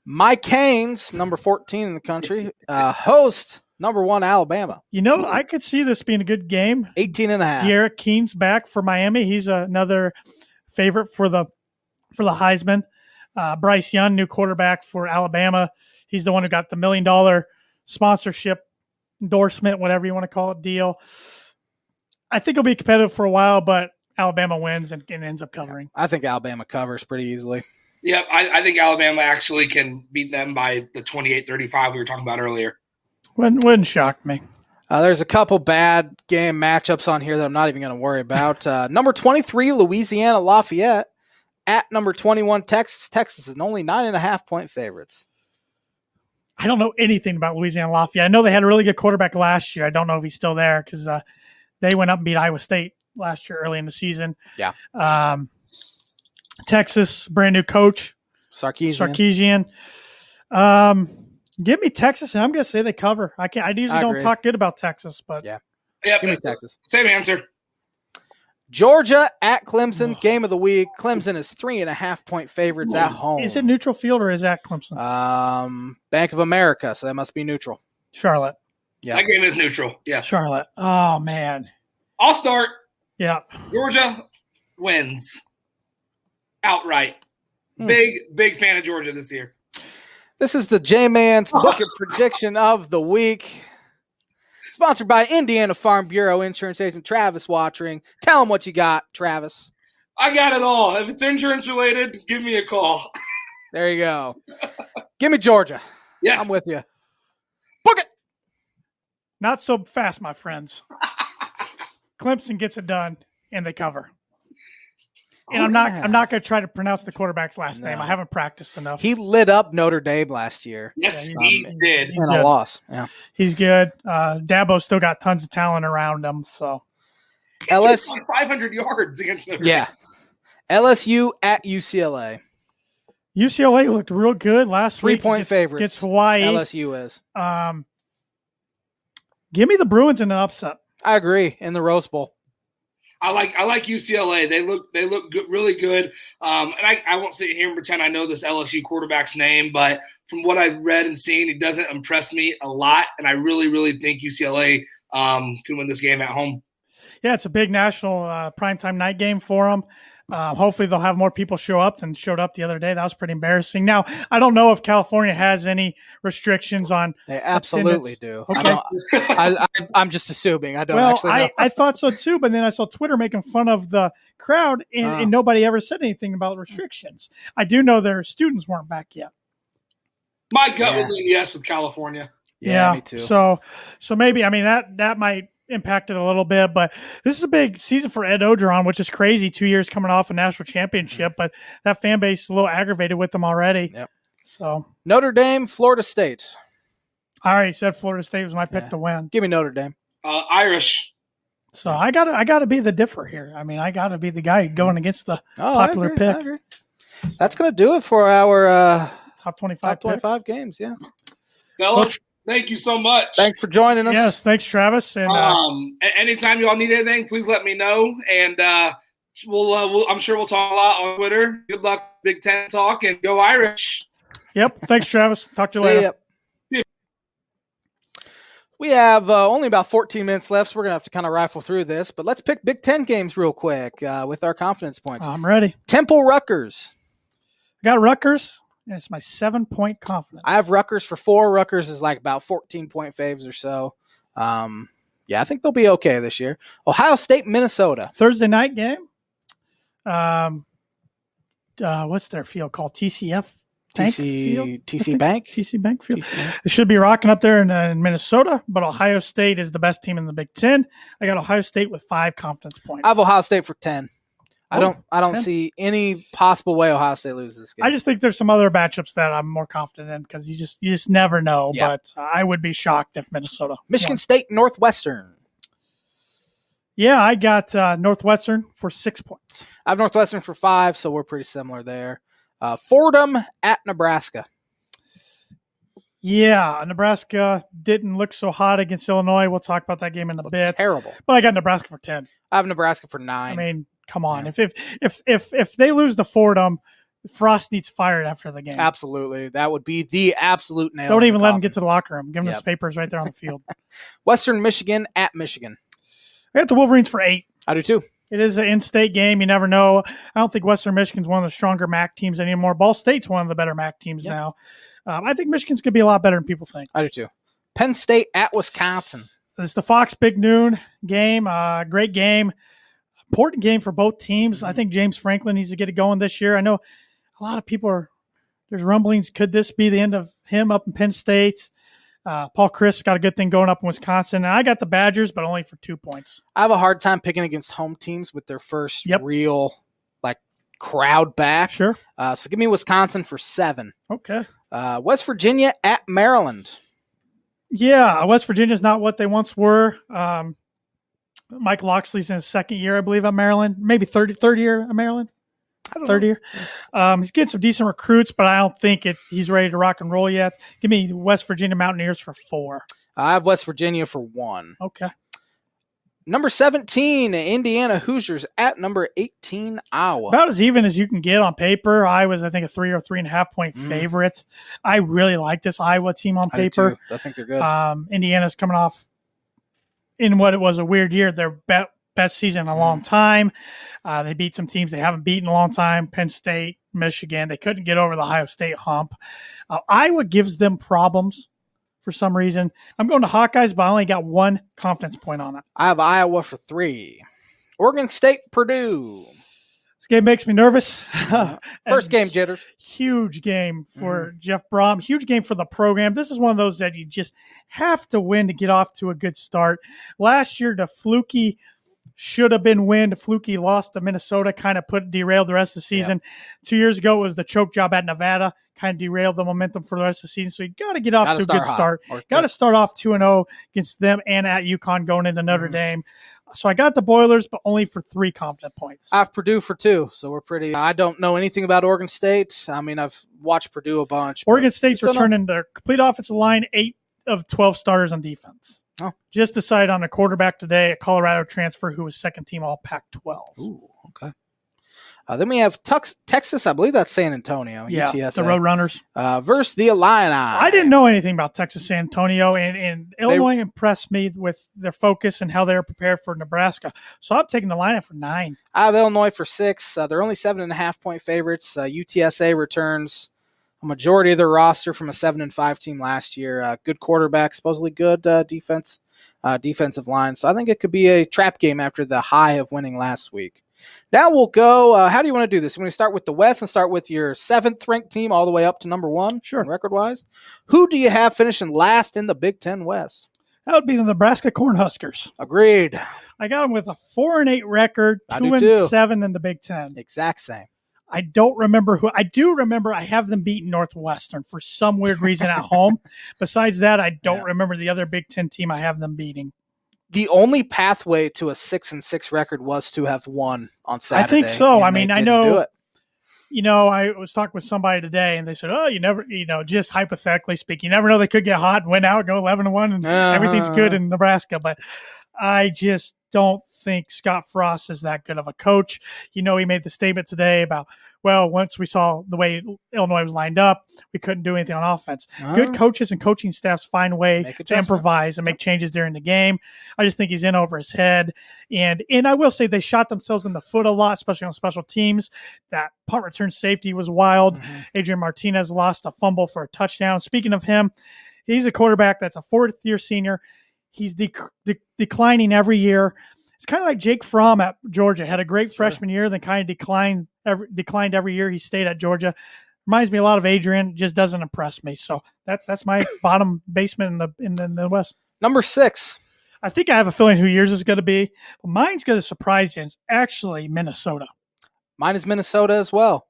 My Canes, number 14 in the country, host number 1 Alabama. I could see this being a good game. 18.5. De'Aaron Keen's back for Miami. He's another favorite for the Heisman. Bryce Young, new quarterback for Alabama. He's the one who got the $1 million sponsorship endorsement, whatever you want to call it, deal. I think it'll be competitive for a while, but Alabama wins and ends up covering. I think Alabama covers pretty easily. Yeah, I think Alabama actually can beat them by the 28-35 we were talking about earlier. Wouldn't shock me. There's a couple bad game matchups on here that I'm not even going to worry about. Number 23, Louisiana Lafayette at number 21, Texas. Texas is only 9.5-point favorites. I don't know anything about Louisiana Lafayette. I know they had a really good quarterback last year. I don't know if he's still there because they went up and beat Iowa State last year early in the season. Yeah. Texas, brand new coach, Sarkisian. Give me Texas, and I'm going to say they cover. I usually don't talk good about Texas, but yeah, give me Texas. Same answer. Georgia at Clemson, game of the week. Clemson is 3.5-point favorites at home. Is it neutral field or is that Clemson? Bank of America, so that must be neutral. Charlotte. Yeah, that game is neutral. Yes, Charlotte. Oh man, I'll start. Yeah, Georgia wins. Outright. Big fan of Georgia this year. This is the J-Man's Bucket Prediction of the Week. Sponsored by Indiana Farm Bureau Insurance Agent Travis Wottring. Tell him what you got, Travis. I got it all. If it's insurance related, give me a call. There you go. Give me Georgia. Yes. I'm with you. Book it. Not so fast, my friends. Clemson gets it done, and they cover. And I'm not going to try to pronounce the quarterback's last name. I haven't practiced enough. He lit up Notre Dame last year. Yes, he did. And a loss. Yeah, he's good. Dabo's still got tons of talent around him. So LSU 500 yards against Notre Dame. Yeah. LSU at UCLA. UCLA looked real good last week. 3-point favorites. Against Hawaii. LSU is. Give me the Bruins in an upset. I agree. In the Rose Bowl. I like UCLA. They look good, really good. And I won't sit here and pretend I know this LSU quarterback's name, but from what I've read and seen, he doesn't impress me a lot. And I really, really think UCLA can win this game at home. Yeah, it's a big national primetime night game for them. Hopefully they'll have more people show up than showed up the other day. That was pretty embarrassing. Now, I don't know if California has any restrictions on They absolutely do. Okay. I'm just assuming. I don't actually know. I thought so too, but then I saw Twitter making fun of the crowd, and nobody ever said anything about restrictions. I do know their students weren't back yet. My gut was in yes with California. Yeah, me too. So maybe, I mean, that might impact it a little bit, but this is a big season for Ed Ogeron, which is crazy. 2 years coming off a national championship, but that fan base is a little aggravated with them already. Yep. So Notre Dame, Florida State. I already said Florida State was my pick to win. Give me Notre Dame. Irish. So I gotta be the differ here. I mean, I gotta be the guy going against the popular pick. I agree. That's gonna do it for our top 25 games. Yeah. Fellas, thank you so much. Thanks for joining us. Yes, thanks, Travis. And anytime you all need anything, please let me know. And we'll I'm sure we'll talk a lot on Twitter. Good luck, Big Ten talk, and go Irish. Yep. Thanks, Travis. Talk to you later. We have only about 14 minutes left, so we're going to have to kind of rifle through this. But let's pick Big Ten games real quick with our confidence points. I'm ready. Temple Rutgers. I got Rutgers, and it's my 7-point confidence. I have Rutgers for 4. Rutgers is like about 14-point faves or so. Yeah, I think they'll be okay this year. Ohio State, Minnesota. Thursday night game. What's their field called? TCF? TC Bank? TC Bank Field. They should be rocking up there in Minnesota, but Ohio State is the best team in the Big Ten. I got Ohio State with 5 confidence points. I have Ohio State for 10. I don't see any possible way Ohio State loses this game. I just think there's some other matchups that I'm more confident in because you just never know. Yeah. But I would be shocked if Minnesota Michigan won. State, Northwestern. Yeah, I got Northwestern for 6 points. I have Northwestern for 5, so we're pretty similar there. Fordham at Nebraska. Yeah, Nebraska didn't look so hot against Illinois. We'll talk about that game in a bit. Terrible. But I got Nebraska for 10. I have Nebraska for 9. I mean, come on. Yeah. If they lose to Fordham, Frost needs fired after the game. Absolutely. That would be the absolute nail. Don't even let him get to the locker room. Give him his papers right there on the field. Western Michigan at Michigan. I got the Wolverines for 8. I do too. It is an in-state game. You never know. I don't think Western Michigan's one of the stronger MAC teams anymore. Ball State's one of the better MAC teams now. I think Michigan's going to be a lot better than people think. I do too. Penn State at Wisconsin. It's the Fox Big Noon game. Great game. Important game for both teams. Mm-hmm. I think James Franklin needs to get it going this year. I know a lot of people there's rumblings. Could this be the end of him up in Penn State? Paul Chris got a good thing going up in Wisconsin. And I got the Badgers, but only for 2 points. I have a hard time picking against home teams with their first real crowd back. Sure. So give me Wisconsin for 7. Okay. West Virginia at Maryland. Yeah, West Virginia's not what they once were. Mike Loxley's in his 2nd year, I believe, at Maryland. Maybe third year at Maryland. Third year. He's getting some decent recruits, but I don't think he's ready to rock and roll yet. Give me West Virginia Mountaineers for 4. I have West Virginia for 1. Okay. Number 17, Indiana Hoosiers at number 18, Iowa. About as even as you can get on paper. Iowa's, I think, a 3 or 3.5 point favorite. I really like this Iowa team on paper. I think they're good. Indiana's coming off in what it was a weird year. Their best season in a long time. They beat some teams they haven't beaten in a long time. Penn State, Michigan. They couldn't get over the Ohio State hump. Iowa gives them problems for some reason. I'm going to Hawkeyes, but I only got 1 confidence point on it. I have Iowa for 3. Oregon State, Purdue. This game makes me nervous. First game jitters. Huge game for Jeff Brom. Huge game for the program. This is one of those that you just have to win to get off to a good start. Last year, the fluky should have been win. The fluky lost to Minnesota, kind of derailed the rest of the season. Yep. 2 years ago, it was the choke job at Nevada, kind of derailed the momentum for the rest of the season. So you got to get off to a good start. Got to start off 2-0 against them and at UConn going into Notre Dame. So I got the Boilers, but only for 3 confident points. I have Purdue for 2, so we're pretty. I don't know anything about Oregon State. I mean, I've watched Purdue a bunch. Oregon State's returning their complete offensive line, 8 of 12 starters on defense. Oh. Just decided on a quarterback today, a Colorado transfer who was second team all Pac-12. Ooh, okay. Then we have Texas. I believe that's San Antonio. Yeah, UTSA. the Roadrunners. Versus the Illini. I didn't know anything about Texas San Antonio, and Illinois impressed me with their focus and how they were prepared for Nebraska. So I'm taking the Illini for 9. I have Illinois for 6. They're only 7.5-point favorites. UTSA returns a majority of their roster from a 7-5 team last year. Good quarterback, supposedly good defensive line. So I think it could be a trap game after the high of winning last week. Now we'll go. How do you want to do this? We're going to start with the West and start with your 7th ranked team all the way up to number 1, sure, record-wise. Who do you have finishing last in the Big Ten West? That would be the Nebraska Cornhuskers. Agreed. I got them with a 4-8 record, 2-7 in the Big Ten. Exact same. I don't remember who. I do remember I have them beating Northwestern for some weird reason at home. Besides that, I don't remember the other Big Ten team I have them beating. The only pathway to a 6-6 record was to have won on Saturday. I think so. I mean, I know. I was talking with somebody today, and they said, "Oh, you never, just hypothetically speaking, you never know. They could get hot and win out, go 11-1, and everything's good in Nebraska." But I just don't think Scott Frost is that good of a coach. He made the statement today about, well, once we saw the way Illinois was lined up, we couldn't do anything on offense. Good coaches and coaching staffs find a way to improvise and make changes during the game. I just think he's in over his head. And I will say they shot themselves in the foot a lot, especially on special teams. That punt return safety was wild. Adrian Martinez lost a fumble for a touchdown. Speaking of him, he's a quarterback that's a 4th-year senior. He's declining every year. It's kind of like Jake Fromm at Georgia. Had a great freshman year, then kind of declined every year he stayed at Georgia. Reminds me a lot of Adrian. Just doesn't impress me. So that's my bottom basement in the West. Number 6. I think I have a feeling who yours is going to be. But mine's going to surprise you. It's actually Minnesota. Mine is Minnesota as well.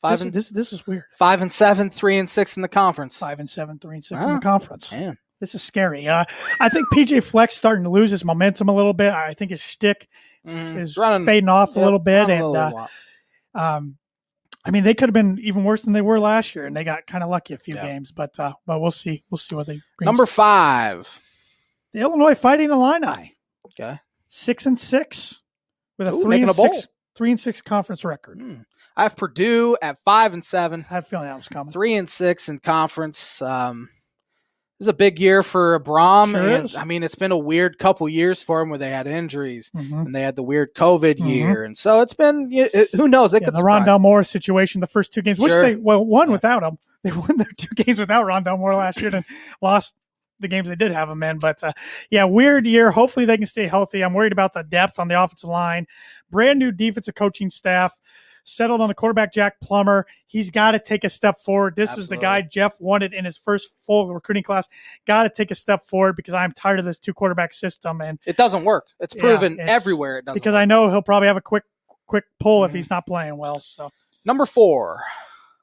This is weird. 5-7, 3-6 in the conference. 5-7, 3-6 in the conference. Man. This is scary. I think PJ Fleck's starting to lose his momentum a little bit. I think his shtick is fading off a little bit. And they could have been even worse than they were last year, and they got kind of lucky a few games. But we'll see. We'll see what they bring. Number 5. The Illinois Fighting Illini. Okay. 6-6 with a 3-6 conference record. I have Purdue at 5-7. I had a feeling that was coming. 3-6 in conference. This is a big year for Braum. Sure and is. I mean, it's been a weird couple years for him where they had injuries and they had the weird COVID year. And so it's been, who knows? They could the Rondell Moore situation, the first 2 games, which they won without him. They won their 2 games without Rondell Moore last year and lost the games they did have him in. But weird year. Hopefully they can stay healthy. I'm worried about the depth on the offensive line. Brand new defensive coaching staff. Settled on the quarterback, Jack Plummer. He's got to take a step forward. This is the guy Jeff wanted in his first full recruiting class. Got to take a step forward because I'm tired of this 2-quarterback system. And it doesn't work. It's proven everywhere it doesn't because work. I know he'll probably have a quick pull if he's not playing well. So number 4.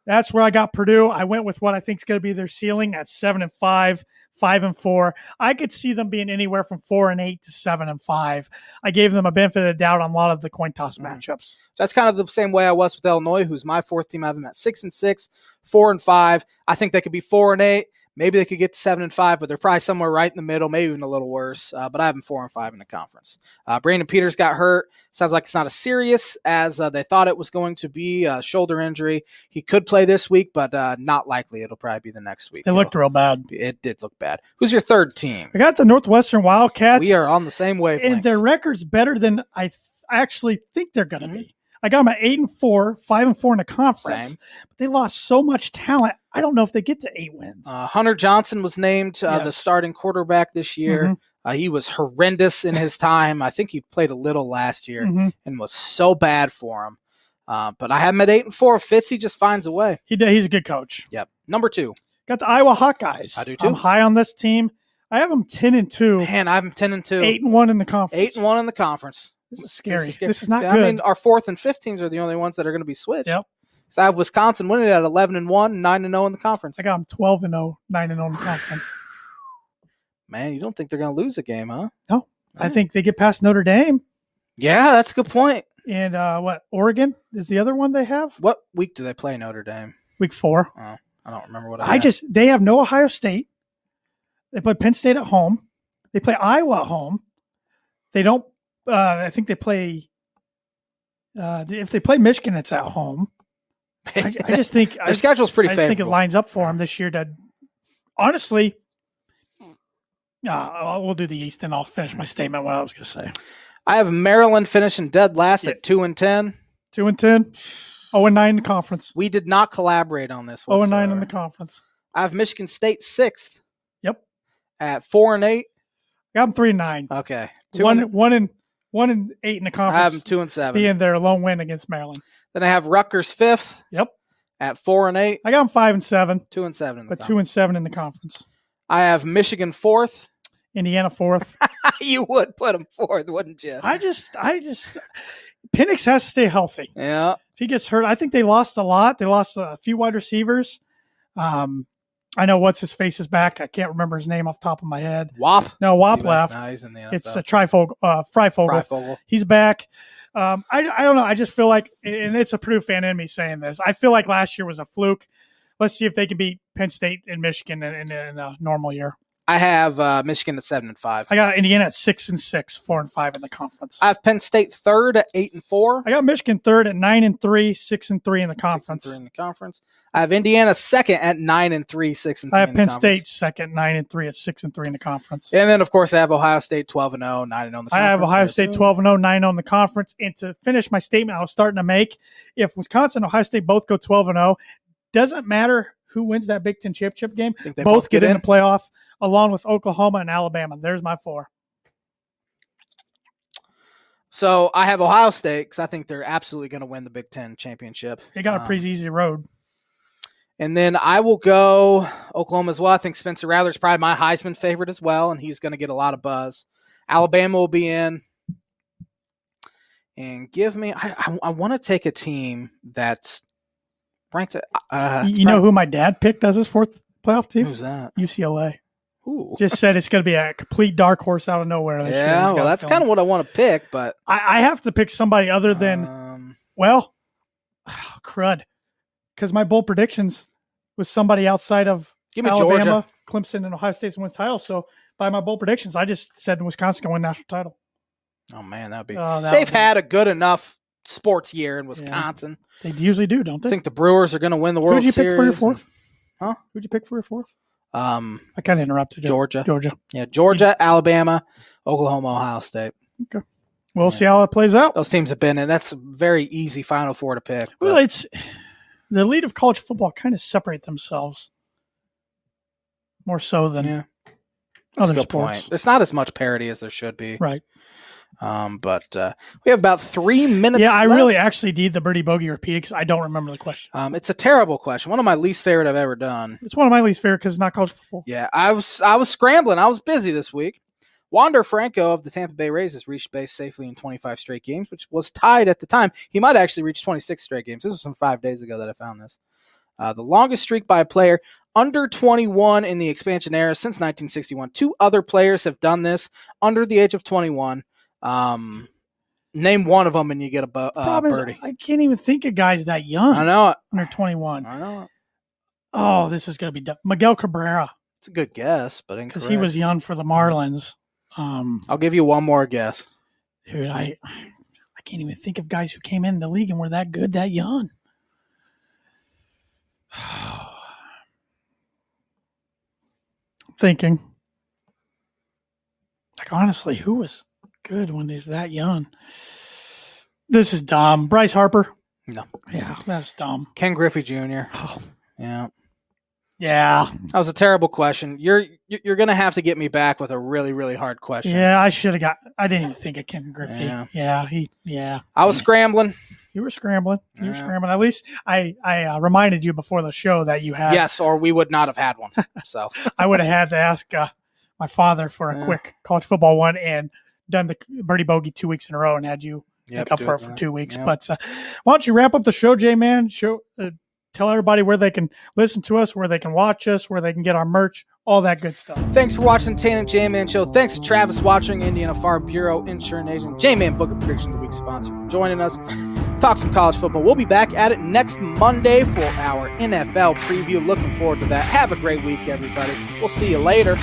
That's where I got Purdue. I went with what I think is going to be their ceiling at 7-5, 5-4. I could see them being anywhere from 4-8 to 7-5. I gave them a benefit of the doubt on a lot of the coin toss matchups. That's kind of the same way I was with Illinois, who's my 4th team. I have them at 6-6, 4-5. I think they could be 4-8. Maybe they could get to 7-5, but they're probably somewhere right in the middle, maybe even a little worse. But I have them 4-5 in the conference. Brandon Peters got hurt. Sounds like it's not as serious as they thought it was going to be. Shoulder injury. He could play this week, but not likely. It'll probably be the next week. It looked real bad. It did look bad. Who's your 3rd team? I got the Northwestern Wildcats. We are on the same wavelength. And their record's better than I actually think they're going to be. I got them at 8-4, 5-4 in the conference. But they lost so much talent. I don't know if they get to 8 wins. Hunter Johnson was named the starting quarterback this year. He was horrendous in his time. I think he played a little last year and was so bad for him. But I have him at 8-4. Fitzy just finds a way. He's a good coach. Yep. Number 2. Got the Iowa Hawkeyes. I do too. I'm high on this team. I have them 10-2. Man, I have them 10-2. 8-1 in the conference. 8-1 in the conference. This is scary. This is not good. I mean, our 4th and 5th teams are the only ones that are going to be switched. Yep. So I have Wisconsin winning at 11-1, 9-0 in the conference. I got them 12-0, 9-0 in the conference. Man, you don't think they're going to lose a game, huh? No. I think they get past Notre Dame. Yeah, that's a good point. And Oregon is the other one they have? What week do they play Notre Dame? Week 4. Oh, I don't remember what they have no Ohio State. They play Penn State at home. They play Iowa at home. They don't, I think they play, if they play Michigan, it's at home. I just think their schedule's pretty favorable. I think it lines up for them this year to, honestly, we'll do the East and I'll finish my statement what I was going to say. I have Maryland finishing dead last at 2-10. 2-10. 0-9 in the conference. We did not collaborate on this one. 0-9 in the conference. I have Michigan State 6th. Yep. At 4-8. Got them 3-9. Okay. 1-8 in the conference. I have them 2-7. Being their lone win against Maryland. Then I have Rutgers 5th. Yep. At 4-8. I got them 5-7. 2-7. But 2-7 in the conference. I have Michigan 4th. Indiana 4th. You would put them 4th, wouldn't you? I just Penix has to stay healthy. Yeah. If he gets hurt, I think they lost a lot. They lost a few wide receivers. I know what's his face is back. I can't remember his name off the top of my head. Wop. No, Wop left. No, he's in the NFL. It's a Freifogel. He's back. I don't know. I just feel like, and it's a Purdue fan in me saying this, I feel like last year was a fluke. Let's see if they can beat Penn State and Michigan in a normal year. I have Michigan at 7-5. I got Indiana at 6-6, 4-5 in the conference. I have Penn State 3rd at 8-4. I got Michigan 3rd at 9-3, 6-3 in the conference. 6-3 in the conference. I have Indiana 2nd at 9-3, 6-3. I have Penn State 2nd, 9-3 at 6-3 in the conference. And then, of course, I have Ohio State 12-0, 9-0 in the conference. I have Ohio State 12-0, 9-0 in the conference. And to finish my statement I was starting to make, if Wisconsin and Ohio State both go 12-0, doesn't matter who wins that Big Ten championship game. Both get in the playoff, along with Oklahoma and Alabama. There's my 4. So I have Ohio State because I think they're absolutely going to win the Big Ten championship. They got a pretty easy road. And then I will go Oklahoma as well. I think Spencer Rattler's probably my Heisman favorite as well, and he's going to get a lot of buzz. Alabama will be in. And give me – I want to take a team that's ranked you know who my dad picked as his 4th playoff team? Who's that? UCLA. Ooh. Just said it's going to be a complete dark horse out of nowhere this year. Yeah, well, that's kind of what I want to pick, but I have to pick somebody other than crud, because my bold predictions was somebody outside of Alabama, Georgia. Clemson, and Ohio State wins titles. So by my bold predictions, I just said Wisconsin can win national title. Oh man, they've had a good enough sports year in Wisconsin. Yeah, they usually do, don't they? I think the Brewers are going to win the World Series. Who'd you pick for your 4th? Huh? Who'd you pick for your 4th? I kind of interrupted you. Georgia. Yeah, Georgia, Alabama, Oklahoma, Ohio State. Okay. We'll see how it plays out. Those teams have been in. That's a very easy Final Four to pick. Well, it's the elite of college football kind of separate themselves more so than other sports. Point. There's not as much parity as there should be. Right. But we have about 3 minutes left. I left. really actually need the Birdie Bogey repeated because I don't remember the question. It's a terrible question. One of my least favorite I've ever done. It's one of my least favorite because it's not college football. Yeah, I was scrambling. I was busy this week. Wander Franco of the Tampa Bay Rays has reached base safely in 25 straight games, which was tied at the time. He might actually reach 26 straight games. This was from 5 days ago that I found this. The longest streak by a player under 21 in the expansion era since 1961. 2 other players have done this under the age of 21. Name one of them and you get a birdie. I can't even think of guys that young. I know it. Under 21. I know it. Oh, this is going to be dumb. Miguel Cabrera. It's a good guess, but incorrect. Because he was young for the Marlins. I'll give you one more guess. Dude, I can't even think of guys who came in the league and were that good that young. I'm thinking. Like, honestly, who was good when they're that young? This is dumb. Bryce Harper? No. Yeah, that's dumb. Ken Griffey Jr. Oh. Yeah. Yeah. That was a terrible question. You're going to have to get me back with a really, really hard question. Yeah, I didn't even think of Ken Griffey. Yeah. I was scrambling. You were scrambling. At least I reminded you before the show that you had. Yes, or we would not have had one. So I would have had to ask my father for a quick college football one and done the Birdie Bogey 2 weeks in a row and had you make up for it for 2 weeks. Yep. But why don't you wrap up the show, J-Man? Tell everybody where they can listen to us, where they can watch us, where they can get our merch, all that good stuff. Thanks for watching the Tan and J-Man Show. Thanks to Travis Wottring, Indiana Farm Bureau Insurance Agent, J-Man Book of Predictions, the week sponsor, for joining us. Talk some college football. We'll be back at it next Monday for our NFL preview. Looking forward to that. Have a great week, everybody. We'll see you later.